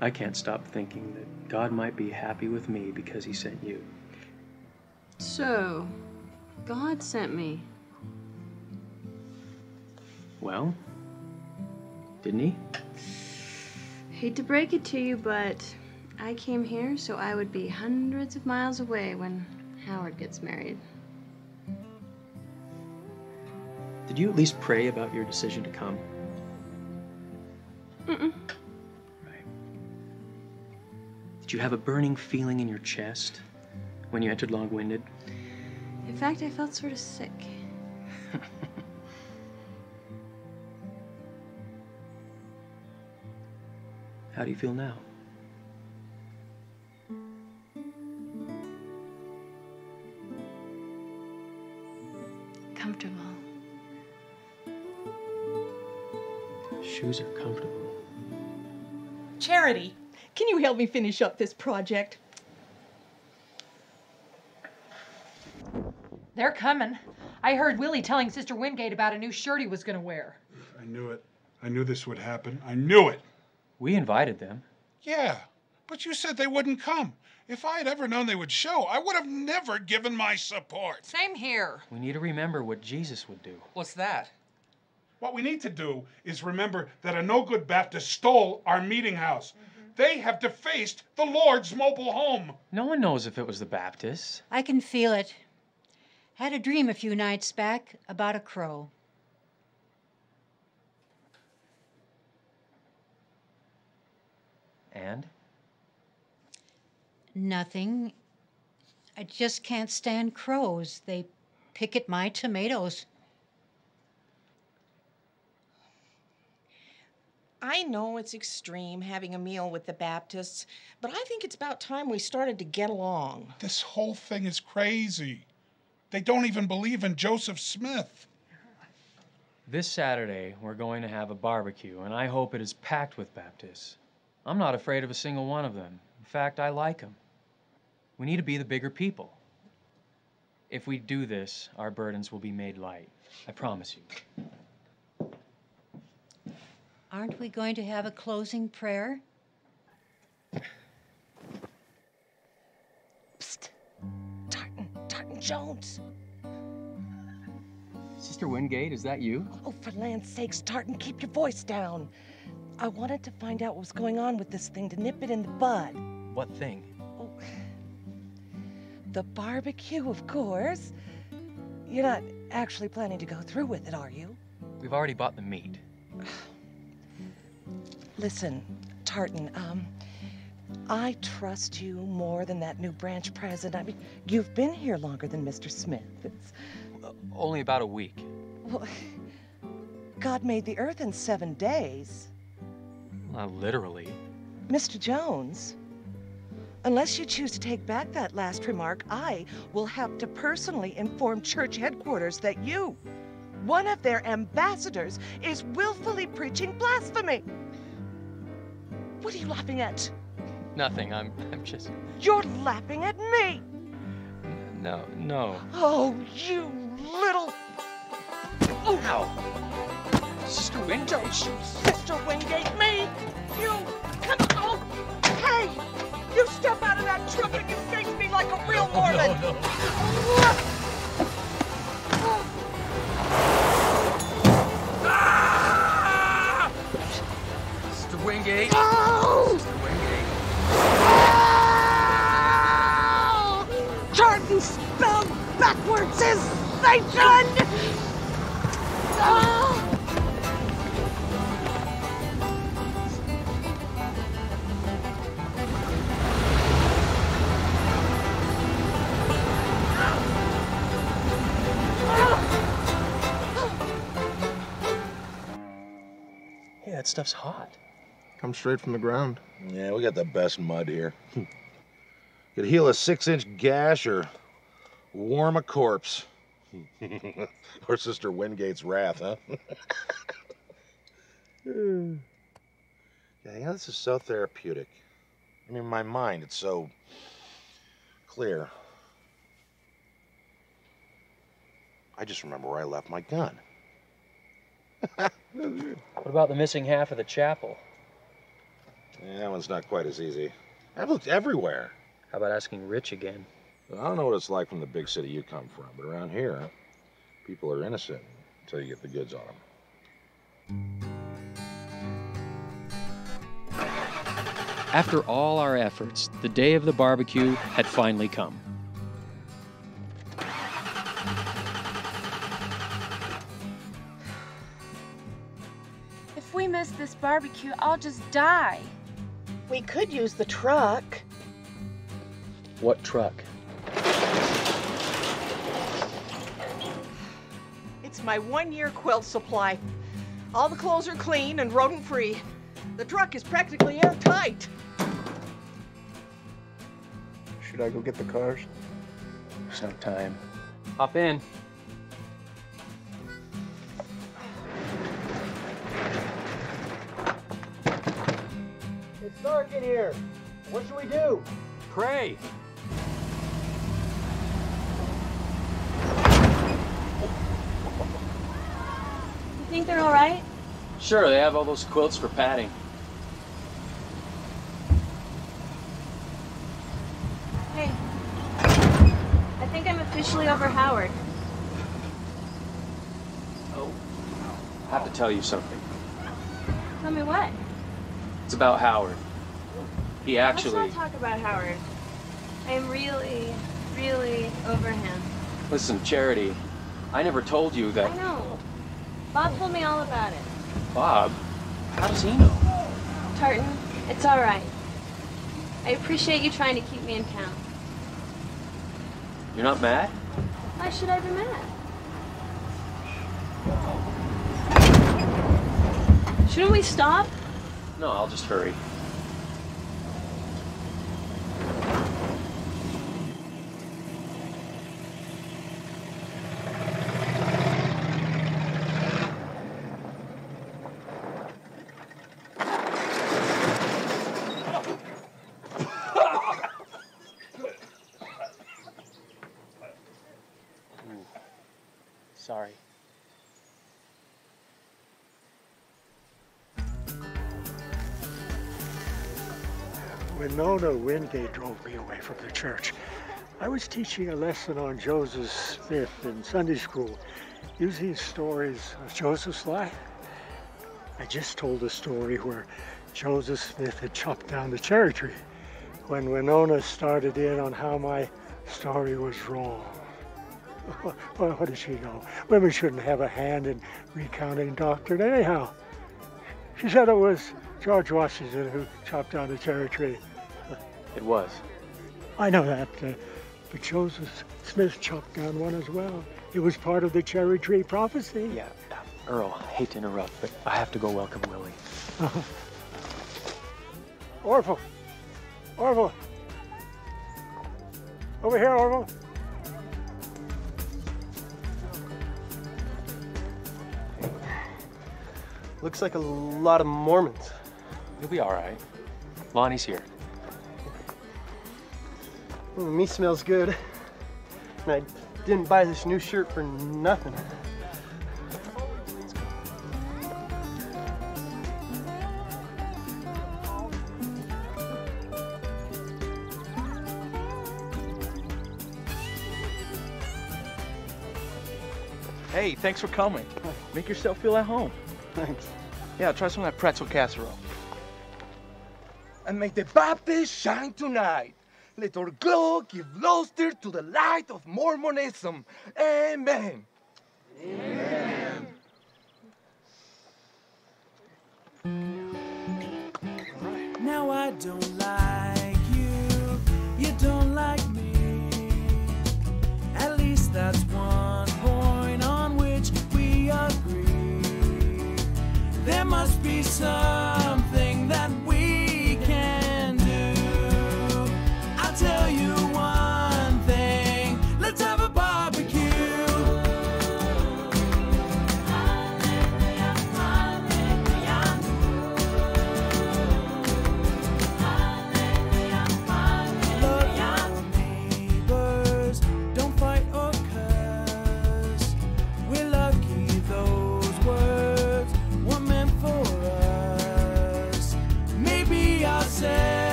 I can't stop thinking that God might be happy with me because he sent you. So, God sent me. Well, didn't he? Hate to break it to you, but I came here so I would be hundreds of miles away when Howard gets married. Did you at least pray about your decision to come? Mm-mm. Right. Did you have a burning feeling in your chest when you entered Long-Winded? In fact, I felt sort of sick. How do you feel now? Comfortable. Shoes are comfortable. Charity, can you help me finish up this project? They're coming. I heard Willie telling Sister Wingate about a new shirt he was going to wear. I knew it. I knew this would happen. I knew it. We invited them. Yeah, but you said they wouldn't come. If I had ever known they would show, I would have never given my support. Same here. We need to remember what Jesus would do. What's that? What we need to do is remember that a no-good Baptist stole our meeting house. They have defaced the Lord's mobile home. No one knows if it was the Baptists. I can feel it. Had a dream a few nights back about a crow. And? Nothing. I just can't stand crows. They pick at my tomatoes. I know it's extreme having a meal with the Baptists, but I think it's about time we started to get along. This whole thing is crazy. They don't even believe in Joseph Smith. This Saturday, we're going to have a barbecue, and I hope it is packed with Baptists. I'm not afraid of a single one of them. In fact, I like them. We need to be the bigger people. If we do this, our burdens will be made light. I promise you. Aren't we going to have a closing prayer? Psst. Tartan Jones. Sister Wingate, is that you? Oh, for land's sakes, Tartan, keep your voice down. I wanted to find out what was going on with this thing to nip it in the bud. What thing? Oh, the barbecue, of course. You're not actually planning to go through with it, are you? We've already bought the meat. Listen, Tartan, I trust you more than that new branch president. I mean, you've been here longer than Mr. Smith. It's... Only about a week. Well, God made the earth in 7 days. Not literally. Mr. Jones, unless you choose to take back that last remark, I will have to personally inform church headquarters that you, one of their ambassadors, is willfully preaching blasphemy. What are you laughing at? Nothing. I'm just... You're laughing at me! No. Oh, you little... Oh. Ow! Sister Wingate! Don't you Sister Wingate me! You... Come on! Hey! You step out of that truck and you face me like a real Mormon! No. Ah! Sister Wingate! Oh! Sister Wingate! Oh! Tartan spelled backwards is Satan! Oh! Hey, that stuff's hot. Comes straight from the ground. Yeah, we got the best mud here. Could heal a 6-inch gash or warm a corpse. Or Sister Wingate's wrath, huh? Yeah, this is so therapeutic. I mean, my mind, it's so clear. I just remember where I left my gun. What about the missing half of the chapel? Yeah, that one's not quite as easy. I've looked everywhere. How about asking Rich again? Well, I don't know what it's like from the big city you come from, but around here, people are innocent until you get the goods on them. After all our efforts, the day of the barbecue had finally come. If we miss this barbecue, I'll just die. We could use the truck. What truck? It's my 1-year quilt supply. All the clothes are clean and rodent-free. The truck is practically airtight. Should I go get the cars? There's no time. Hop in. It's dark in here. What should we do? Pray. You think they're all right? Sure, they have all those quilts for padding. Hey, I think I'm officially over Howard. Oh. I have to tell you something. Tell me what? It's about Howard. He actually... Let's not talk about Howard. I am really, really over him. Listen, Charity, I never told you that... I know. Bob told me all about it. Bob? How does he know? Tartan, it's all right. I appreciate you trying to keep me in town. You're not mad? Why should I be mad? Shouldn't we stop? No, I'll just hurry. Sorry. Winona Wingate drove me away from the church. I was teaching a lesson on Joseph Smith in Sunday school, using stories of Joseph's life. I just told a story where Joseph Smith had chopped down the cherry tree, when Winona started in on how my story was wrong. Well, what does she know? Women shouldn't have a hand in recounting doctrine anyhow. She said it was George Washington who chopped down the cherry tree. It was. I know that, but Joseph Smith chopped down one as well. It was part of the cherry tree prophecy. Yeah, Earl, I hate to interrupt, but I have to go welcome Willie. Orville! Orville! Over here, Orville! Looks like a lot of Mormons. You'll be all right. Lonnie's here. Well, the meat smells good. And I didn't buy this new shirt for nothing. Hey, thanks for coming. Make yourself feel at home. Thanks. Yeah, try some of that pretzel casserole. And may the Baptist shine tonight. Let our glow give luster to the light of Mormonism. Amen. Amen. Now I don't like you, you don't like me. At least that's one point on which we agree. There must be something that we can do. I'll tell you one thing, let's have a barbecue. Hallelujah, hallelujah.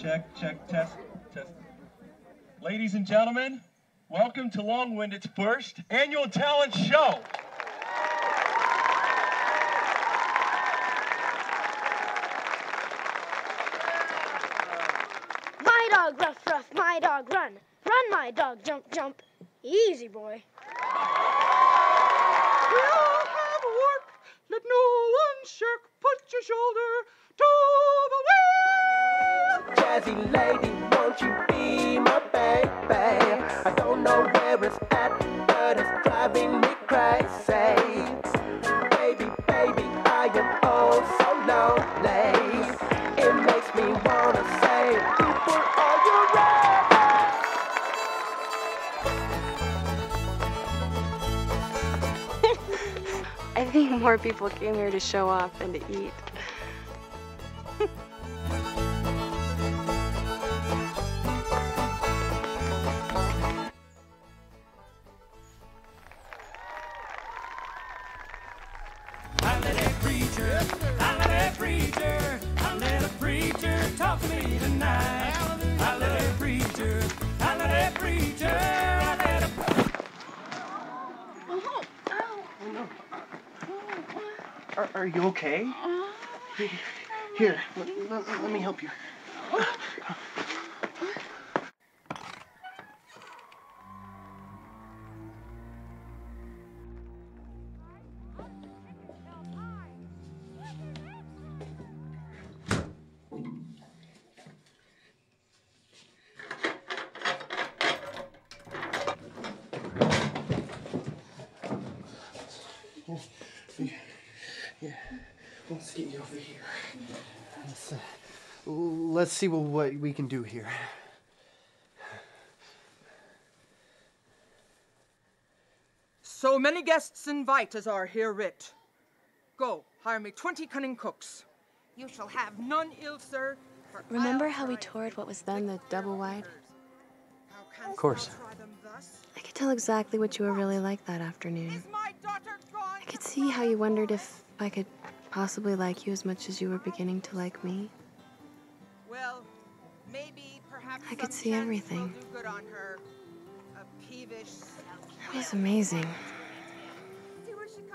Check, test. Ladies and gentlemen, welcome to Long-Winded's first annual talent show. My dog, rough, my dog, run. Run, my dog, jump. Easy, boy. We all have work. Let no one shirk. Put your shoulder to the wheel. Jazzy lady, won't you be my baby? I don't know where it's at, but it's driving me crazy. Baby, I am oh so lonely. It makes me wanna say, people, are you ready? I think more people came here to show off than to eat. I let a preacher talk to me tonight. I let a preacher, I let a preacher, I let a... Are you okay? Here, let me help you. Yeah, let's get you over here. Let's see what we can do here. So many guests invite as are here writ. Go, hire me 20 cunning cooks. You shall have none ill, sir. Remember how we toured what was then the double wide? Of course. I could tell exactly what you were really like that afternoon. I could see how you wondered if I could possibly like you as much as you were beginning to like me. Well, maybe perhaps I could see everything. do good on her. A peevish... It was amazing.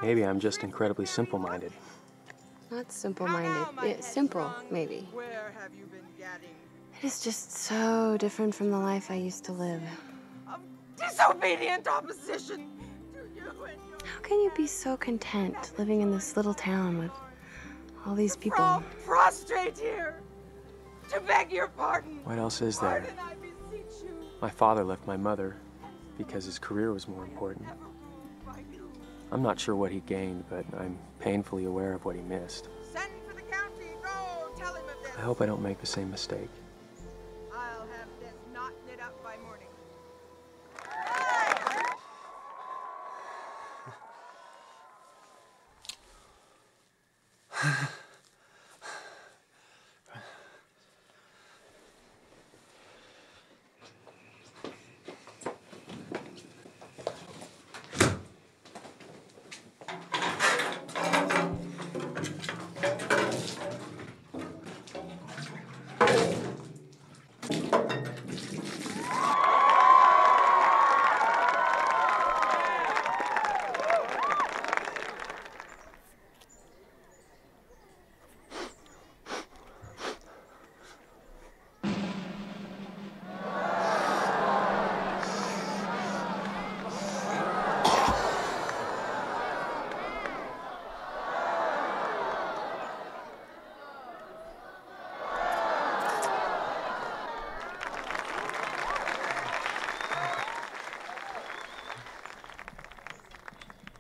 Maybe I'm just incredibly simple-minded. Not simple-minded. Simple, maybe. Where have you been gadding? It is just so different from the life I used to live. Disobedient opposition to you and your... How can you be so content living in this little town with all these people? Crawl prostrate here to beg your pardon. What else is there? Pardon, I beseech you. My father left my mother because his career was more important. I'm not sure what he gained, but I'm painfully aware of what he missed. Send for the county. Go, tell him of this. I hope I don't make the same mistake. I'll have this knot knit up by morning.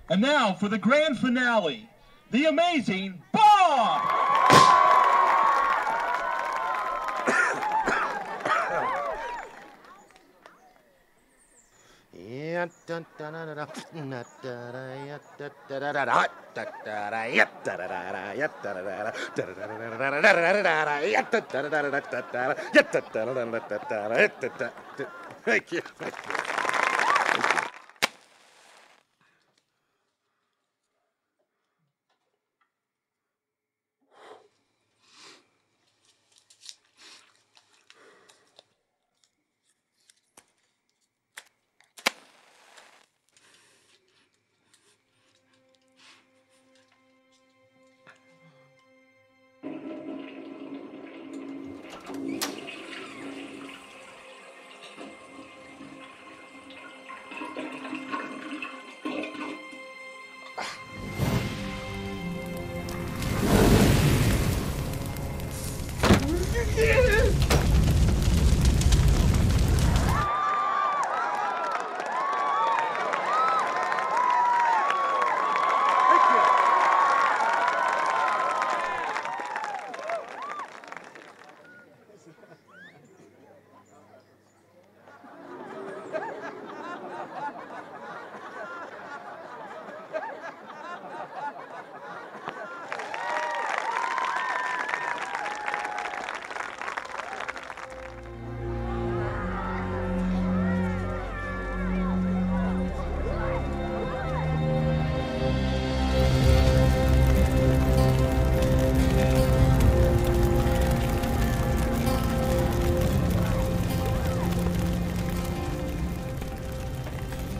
And now for the grand finale, the amazing Bob! Thank you.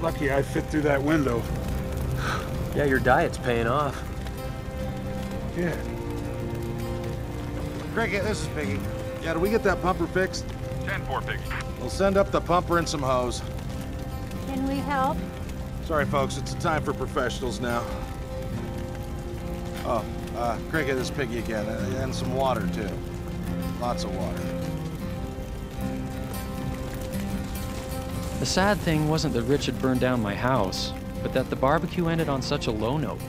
Lucky I fit through that window. Yeah, your diet's paying off. Yeah. Cricket, this is Piggy. Yeah, did we get that pumper fixed? 10-4, Piggy. We'll send up the pumper and some hose. Can we help? Sorry, folks, it's a time for professionals now. Oh, Cricket, this is Piggy again, and some water, too. Lots of water. The sad thing wasn't that Rich had burned down my house, but that the barbecue ended on such a low note.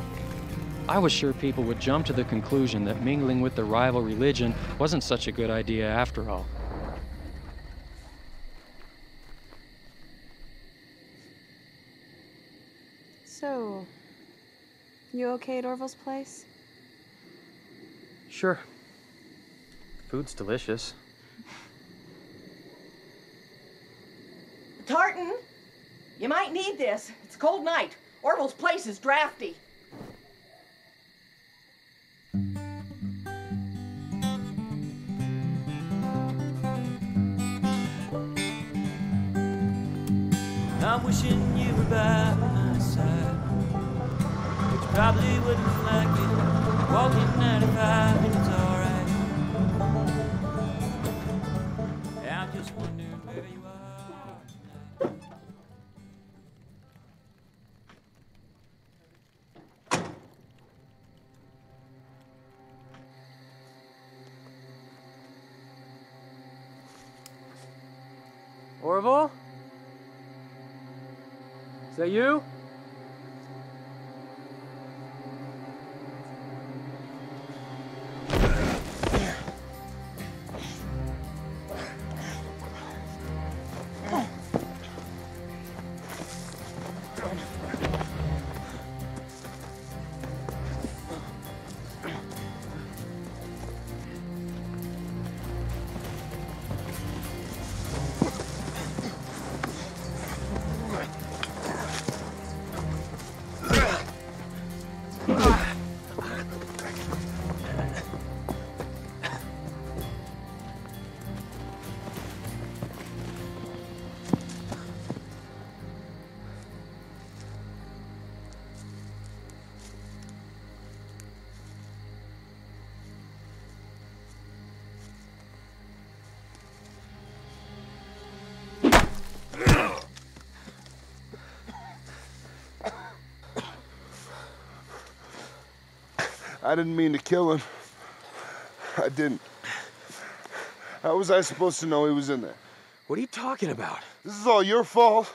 I was sure people would jump to the conclusion that mingling with the rival religion wasn't such a good idea after all. So, you okay at Orville's place? Sure. Food's delicious. Tartan, you might need this. It's a cold night. Orville's place is drafty. I'm wishing you were by my side, but you probably wouldn't like it. Walking 95 minutes, alright. Yeah, I'm just wondering where you are tonight. Orville? Is that you? I didn't mean to kill him. I didn't. How was I supposed to know he was in there? What are you talking about? This is all your fault.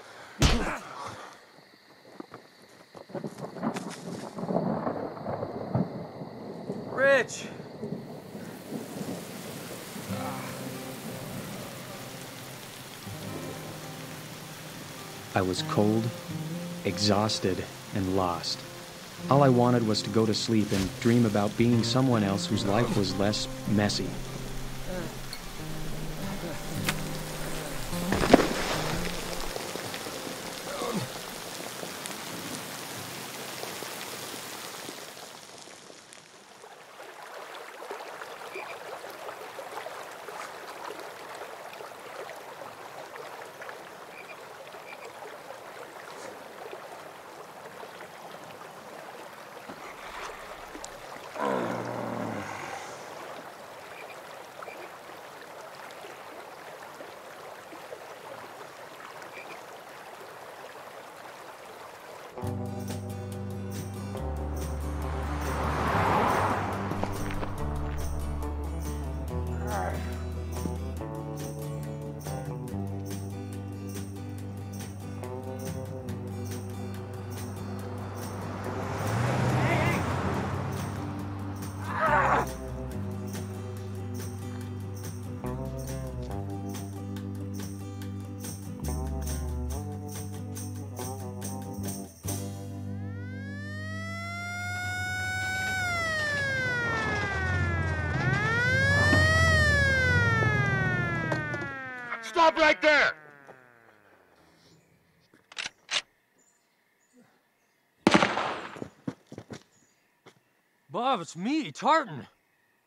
Rich! I was cold, exhausted, and lost. All I wanted was to go to sleep and dream about being someone else whose life was less messy. Stop right there! Bob, it's me, Tartan.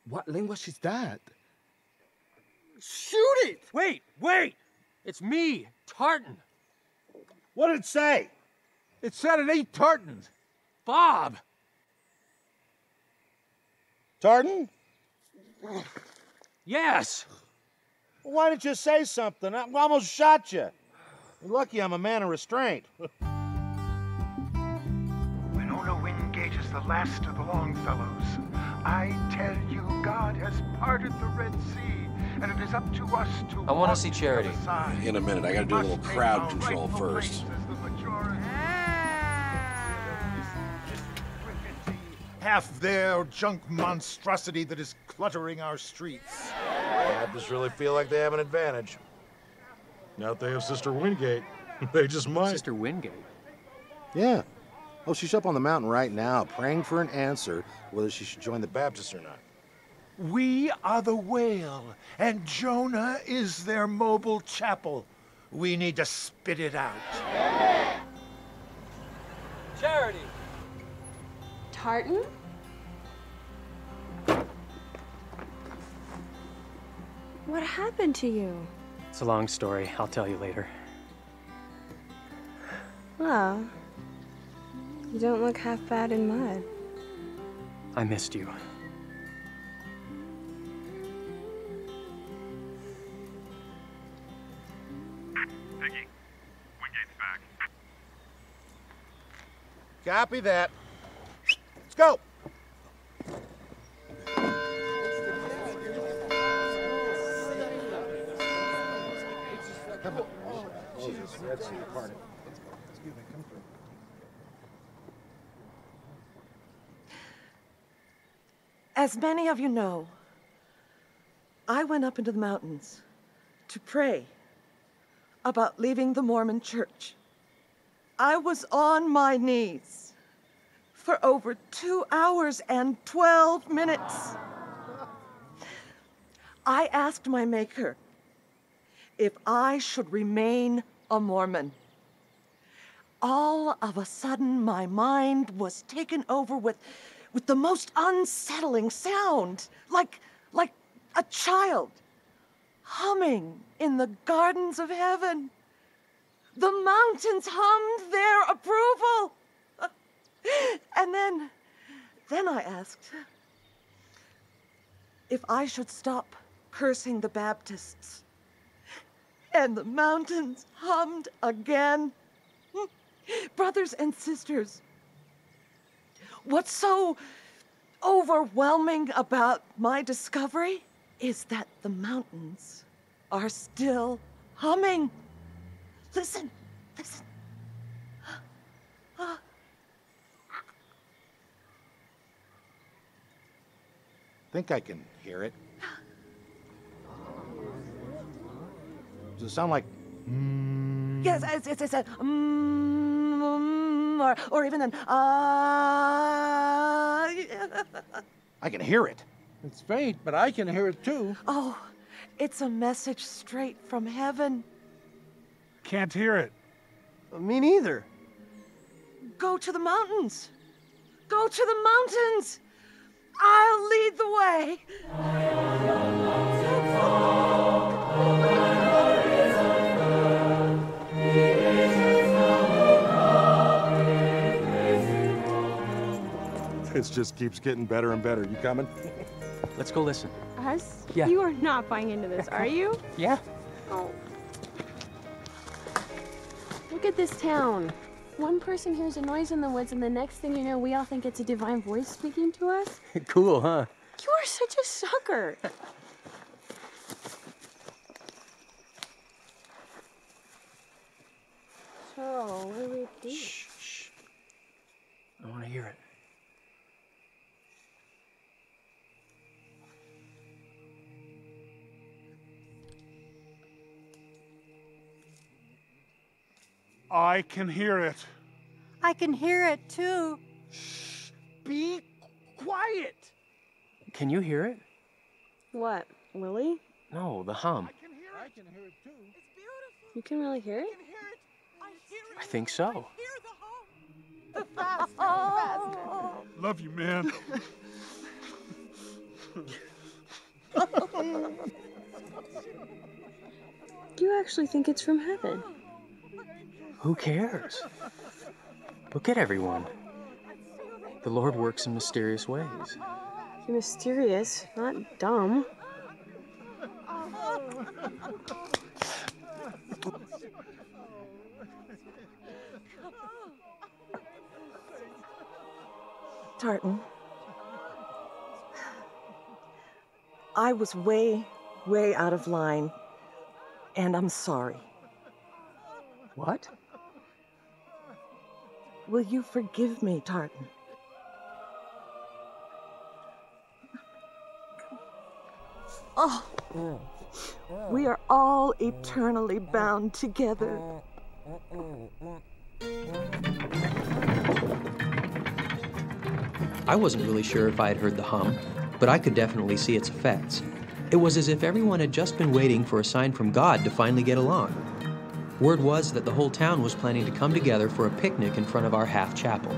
What language is that? Shoot it! Wait! It's me, Tartan. What did it say? It said it ain't tartan. Bob! Tartan? Yes. Why didn't you say something? I almost shot you. You're lucky I'm a man of restraint. Winona Wingate is the last of the Longfellows. I tell you, God has parted the Red Sea, and it is up to us to I want to see Charity. In a minute, I gotta do a little crowd control first. Half their junk monstrosity that is cluttering our streets. Baptists really feel like they have an advantage. Now that they have Sister Wingate, they just might. Sister Wingate? Yeah. Oh, she's up on the mountain right now, praying for an answer whether she should join the Baptists or not. We are the whale, and Jonah is their mobile chapel. We need to spit it out. Charity! Tartan? What happened to you? It's a long story. I'll tell you later. Well, you don't look half bad in mud. I missed you. Vicky, Wingate's back. Copy that. Let's go. Jesus, Red Sea parted. Excuse me, come through. As many of you know, I went up into the mountains to pray about leaving the Mormon church. I was on my knees for over 2 hours and 12 minutes. I asked my Maker if I should remain a Mormon. All of a sudden, my mind was taken over with the most unsettling sound, like a child humming in the gardens of heaven. The mountains hummed their approval. And then I asked if I should stop cursing the Baptists. And the mountains hummed again. Brothers and sisters, what's so overwhelming about my discovery is that the mountains are still humming. Listen, listen. Think I can hear it. Does it sound like... Yes, it's a or even an I can hear it. It's faint, but I can hear it too. Oh, it's a message straight from heaven. Can't hear it. Me neither. Go to the mountains. Go to the mountains. I'll lead the way. This just keeps getting better and better. You coming? Let's go listen. Us? Yeah. You are not buying into this, are you? Yeah. Oh. Look at this town. One person hears a noise in the woods, and the next thing you know, we all think it's a divine voice speaking to us. Cool, huh? You are such a sucker. So, what do we do? Shh. I want to hear it. I can hear it. I can hear it too. Be quiet. Can you hear it? What, Willie? No, the hum. I can hear it too. You can really hear it? I think so. Love you, man. You actually think it's from heaven? Who cares? Look at everyone. The Lord works in mysterious ways. You're mysterious, not dumb. Tartan, I was way out of line, and I'm sorry. What? Will you forgive me, Tartan? Oh, we are all eternally bound together. I wasn't really sure if I had heard the hum, but I could definitely see its effects. It was as if everyone had just been waiting for a sign from God to finally get along. Word was that the whole town was planning to come together for a picnic in front of our half chapel.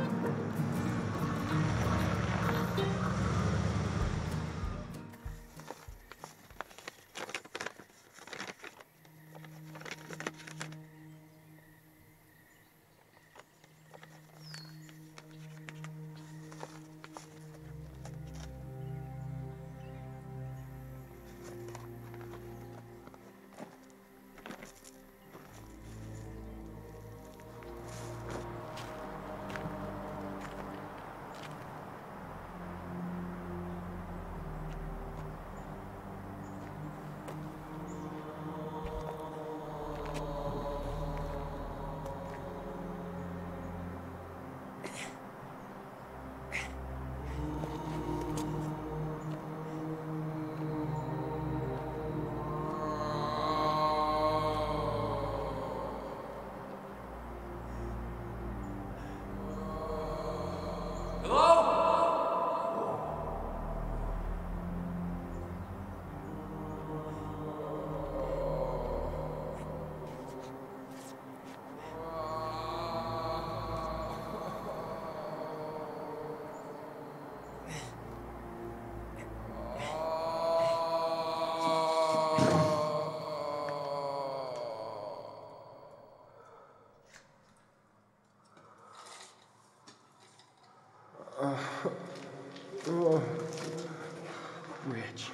Rich.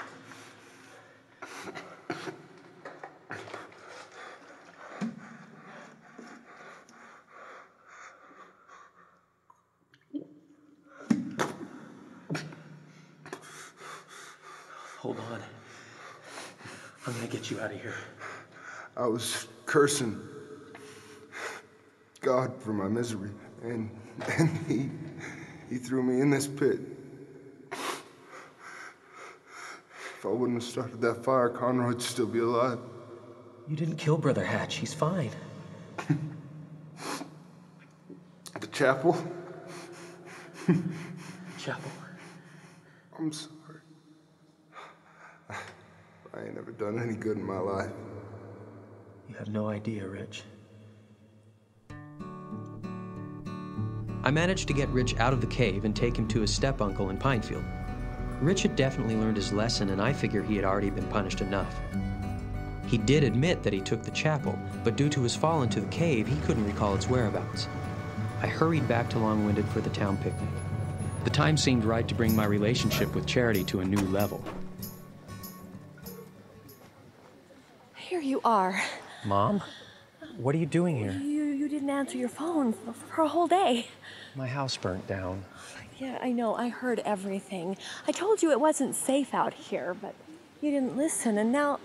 Hold on. I'm gonna get you out of here. I was cursing God for my misery, and he threw me in this pit. If I wouldn't have started that fire, Conroy'd still be alive. You didn't kill Brother Hatch. He's fine. The chapel? Chapel. I'm sorry. I ain't never done any good in my life. You have no idea, Rich. I managed to get Rich out of the cave and take him to his step-uncle in Pinefield. Rich had definitely learned his lesson, and I figure he had already been punished enough. He did admit that he took the chapel, but due to his fall into the cave, he couldn't recall its whereabouts. I hurried back to Long-Winded for the town picnic. The time seemed right to bring my relationship with Charity to a new level. Here you are. Mom? What are you doing here? You didn't answer your phone for a whole day. My house burnt down. Yeah, I know. I heard everything. I told you it wasn't safe out here, but you didn't listen, and now...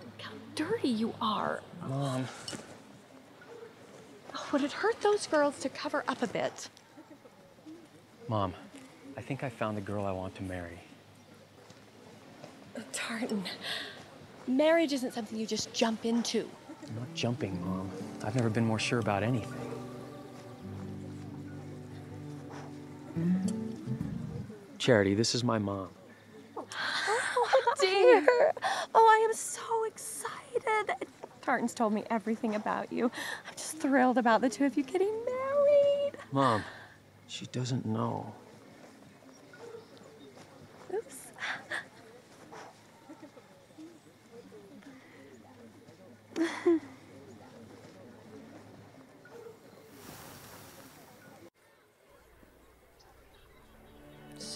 Look how dirty you are. Mom. Would it hurt those girls to cover up a bit? Mom, I think I found the girl I want to marry. Tartan, marriage isn't something you just jump into. I'm not jumping, Mom. I've never been more sure about anything. Charity, this is my mom. Oh, dear. Oh, I am so excited. Tartan's told me everything about you. I'm just thrilled about the two of you getting married. Mom, she doesn't know. Oops.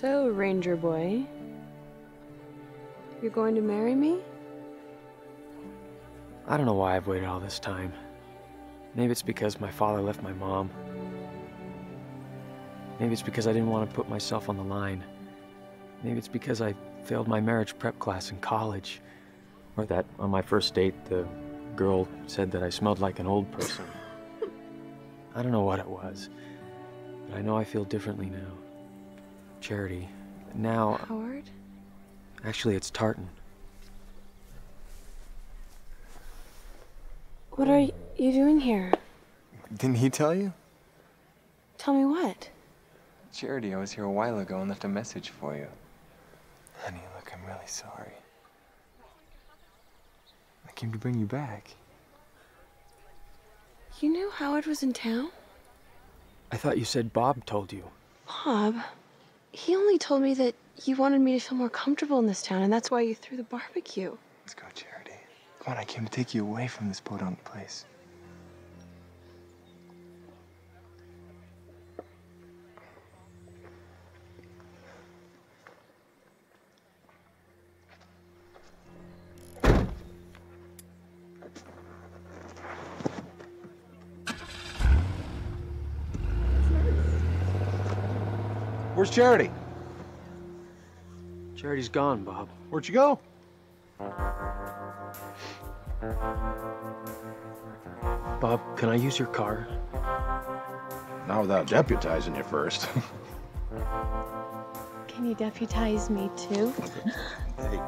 So, Ranger Boy, you're going to marry me? I don't know why I've waited all this time. Maybe it's because my father left my mom. Maybe it's because I didn't want to put myself on the line. Maybe it's because I failed my marriage prep class in college. Or that on my first date, the girl said that I smelled like an old person. I don't know what it was, but I know I feel differently now. Charity. Now... Howard? Actually, it's Tartan. What are you doing here? Didn't he tell you? Tell me what? Charity, I was here a while ago and left a message for you. Honey, look, I'm really sorry. I came to bring you back. You knew Howard was in town? I thought you said Bob told you. Bob? He only told me that you wanted me to feel more comfortable in this town, and that's why you threw the barbecue. Let's go, Charity. Come on, I came to take you away from this podunk place. Where's Charity? Charity's gone, Bob. Where'd you go? Bob, can I use your car? Not without deputizing you first. Can you deputize me too? Hey.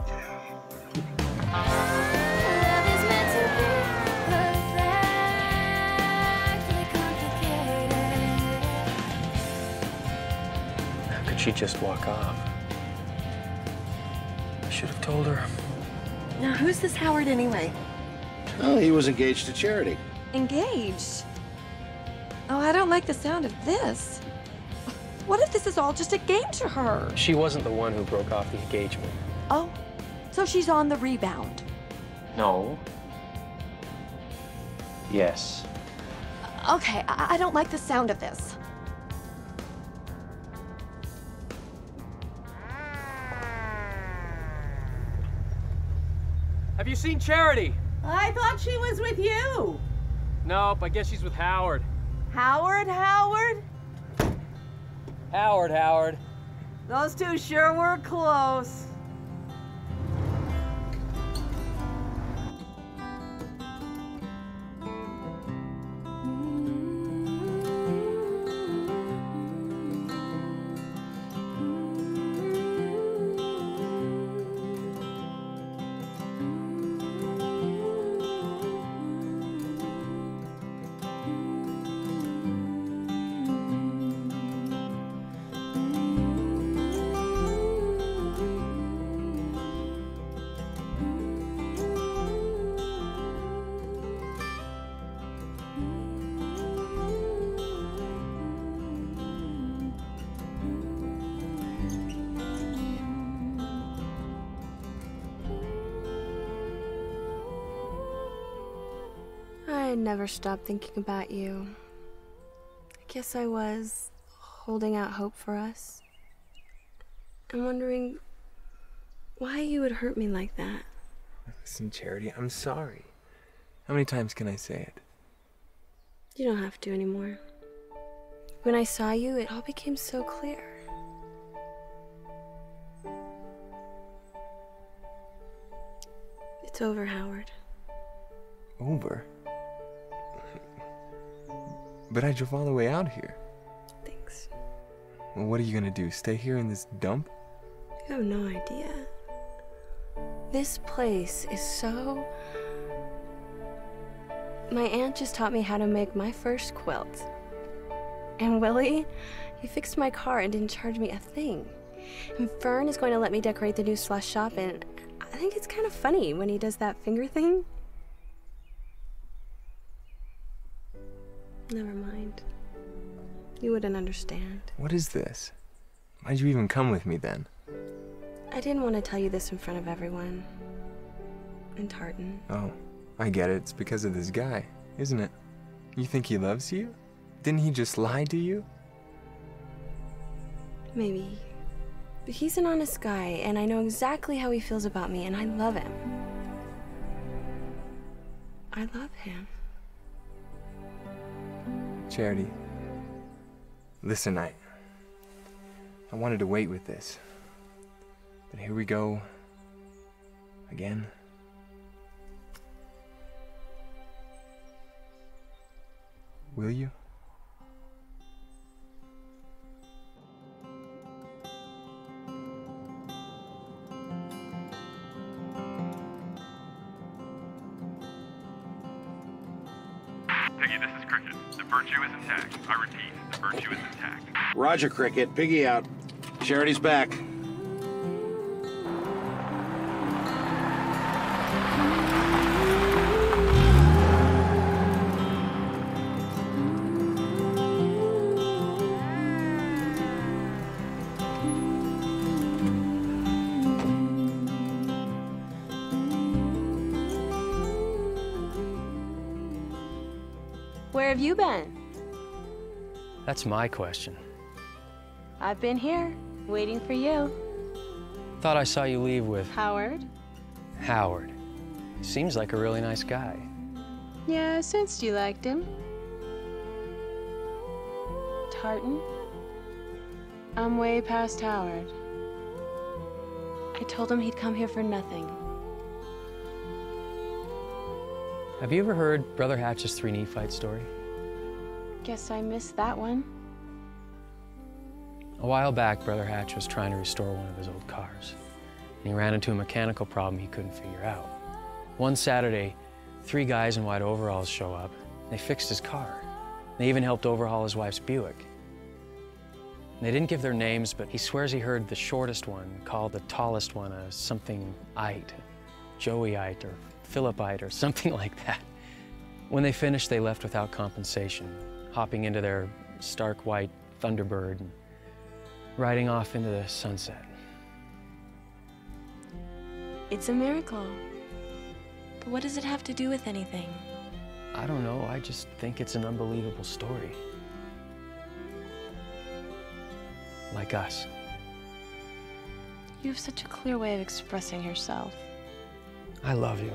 How could she just walk off? I should have told her. Now, who's this Howard anyway? Oh, he was engaged to Charity. Engaged? Oh, I don't like the sound of this. What if this is all just a game to her? She wasn't the one who broke off the engagement. Oh, so she's on the rebound. No. Yes. Okay, I don't like the sound of this. Have you seen Charity? I thought she was with you. Nope, I guess she's with Howard. Howard? Howard. Those two sure were close. I never stopped thinking about you. I guess I was holding out hope for us. I'm wondering why you would hurt me like that. Listen, Charity, I'm sorry. How many times can I say it? You don't have to anymore. When I saw you, it all became so clear. It's over, Howard. Over? But I drove all the way out here. Thanks. Well, what are you gonna do? Stay here in this dump? You have no idea. This place is so... My aunt just taught me how to make my first quilt. And Willie, he fixed my car and didn't charge me a thing. And Fern is going to let me decorate the new slush shop, and I think it's kind of funny when he does that finger thing. Never mind. You wouldn't understand. What is this? Why'd you even come with me then? I didn't want to tell you this in front of everyone. And Tartan. Oh, I get it. It's because of this guy, isn't it? You think he loves you? Didn't he just lie to you? Maybe. But he's an honest guy, and I know exactly how he feels about me, and I love him. I love him. Charity, listen, I wanted to wait with this, but here we go again. Will you? Piggy, this is Cricket. The virtue is intact. I repeat, the virtue is intact. Roger, Cricket. Piggy out. Charity's back. Where have you been? That's my question. I've been here, waiting for you. Thought I saw you leave with Howard? Howard. Seems like a really nice guy. Yeah, I sensed you liked him. Tartan? I'm way past Howard. I told him he'd come here for nothing. Have you ever heard Brother Hatch's 3 Nephite story? Guess I missed that one. A while back, Brother Hatch was trying to restore one of his old cars, and he ran into a mechanical problem he couldn't figure out. One Saturday, 3 guys in white overalls show up. They fixed his car. They even helped overhaul his wife's Buick. They didn't give their names, but he swears he heard the shortest one call the tallest one a something-ite, Joey-ite, or Philip-ite, or something like that. When they finished, they left without compensation, hopping into their stark white Thunderbird and riding off into the sunset. It's a miracle. But what does it have to do with anything? I don't know, I just think it's an unbelievable story. Like us. You have such a clear way of expressing yourself. I love you.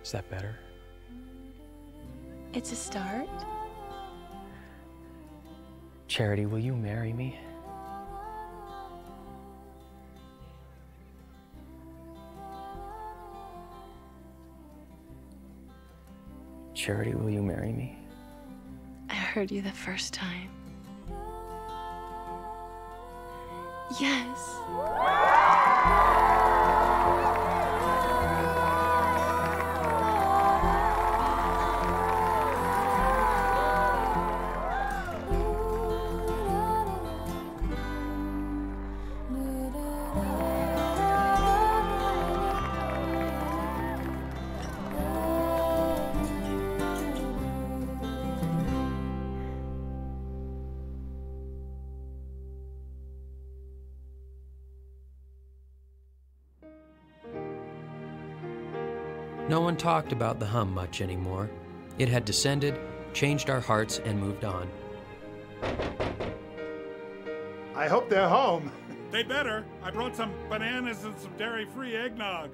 Is that better? It's a start. Charity, will you marry me? Charity, will you marry me? I heard you the first time. Yes. No one talked about the hum much anymore. It had descended, changed our hearts, and moved on. I hope they're home. They'd better. I brought some bananas and some dairy-free eggnog.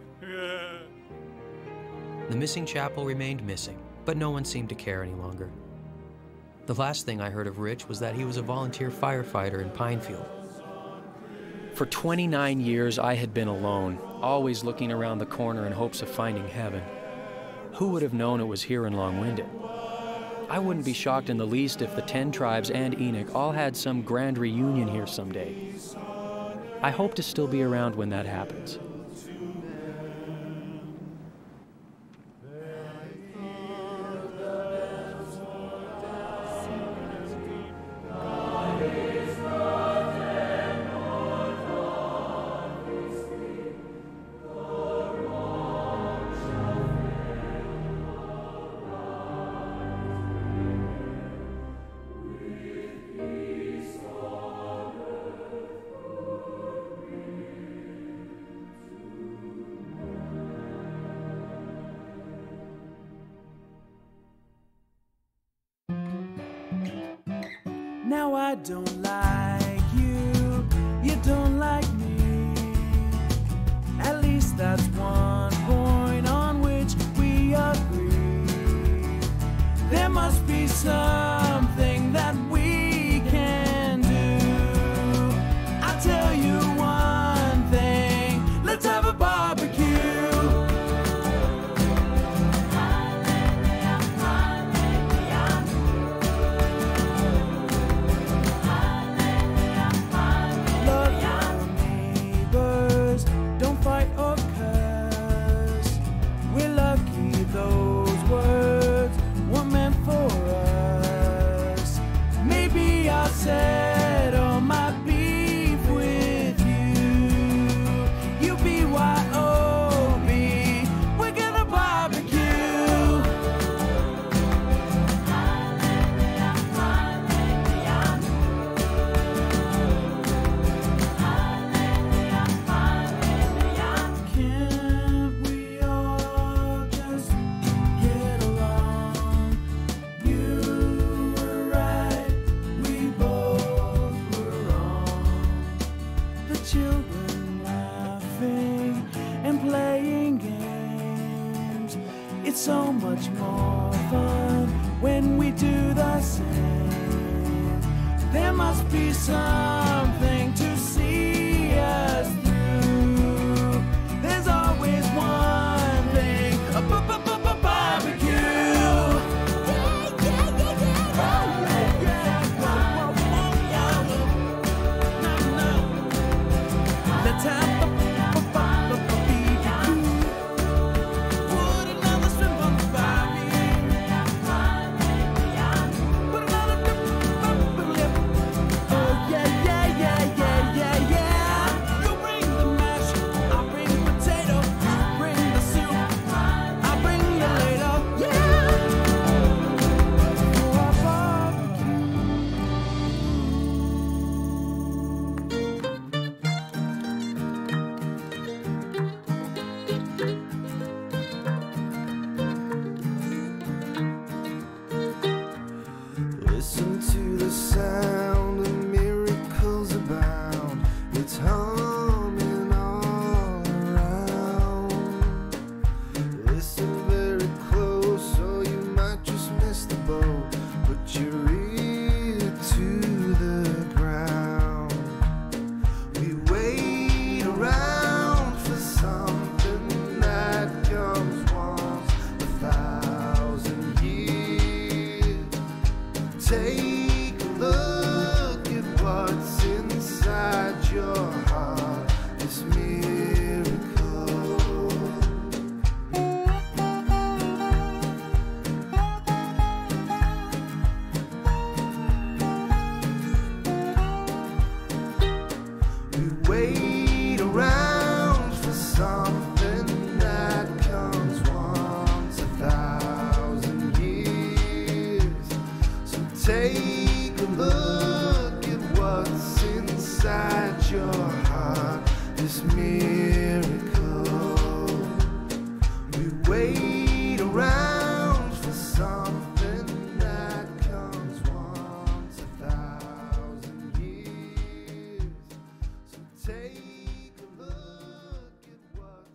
The missing chapel remained missing, but no one seemed to care any longer. The last thing I heard of Rich was that he was a volunteer firefighter in Pinefield. For 29 years, I had been alone, always looking around the corner in hopes of finding heaven. Who would have known it was here in Long-Winded? I wouldn't be shocked in the least if the 10 tribes and Enoch all had some grand reunion here someday. I hope to still be around when that happens. Now I don't like you. don't like me. At least that's one point on which we agree. There must be something that we can do. I'll tell you one thing, let's have a barbecue. Love your neighbors, don't fight or curse. We're lucky those words weren't meant for us. Maybe I'll settle my beef with you. You BYOB, we're gonna barbecue. Can't we all just get along? You were right, we both were wrong. The children laughing and playing games. It's so much more fun when we do the same. There must be something to see us through. There's always one thing, a barbecue. Let's have a BBQ. Put another shrimp on the barbie. Put another oh yeah, yeah, yeah, yeah, yeah, yeah. You bring the mash, I bring potato. You bring the soup, I bring the ladle. Yeah. For our barbecue. Listen to the sound of miracles abound. It's humming all around. Listen very close, or you might just miss the boat. Put your ear to the ground. We wait around for something that comes once 1,000 years. Take a look at what's inside your heart. This miracle. We wait around for something that comes once 1,000 years. So take a look at what's inside your heart. This miracle. We wait around for something that comes once 1,000 years. So take a look at what's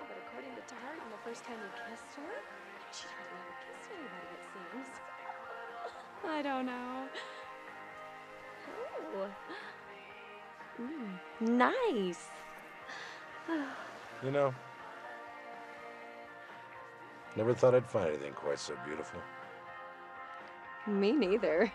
But according to Taryn, the first time you kissed her, she never kissed anybody, it seems. I don't know. Oh. Nice. You know, never thought I'd find anything quite so beautiful. Me neither.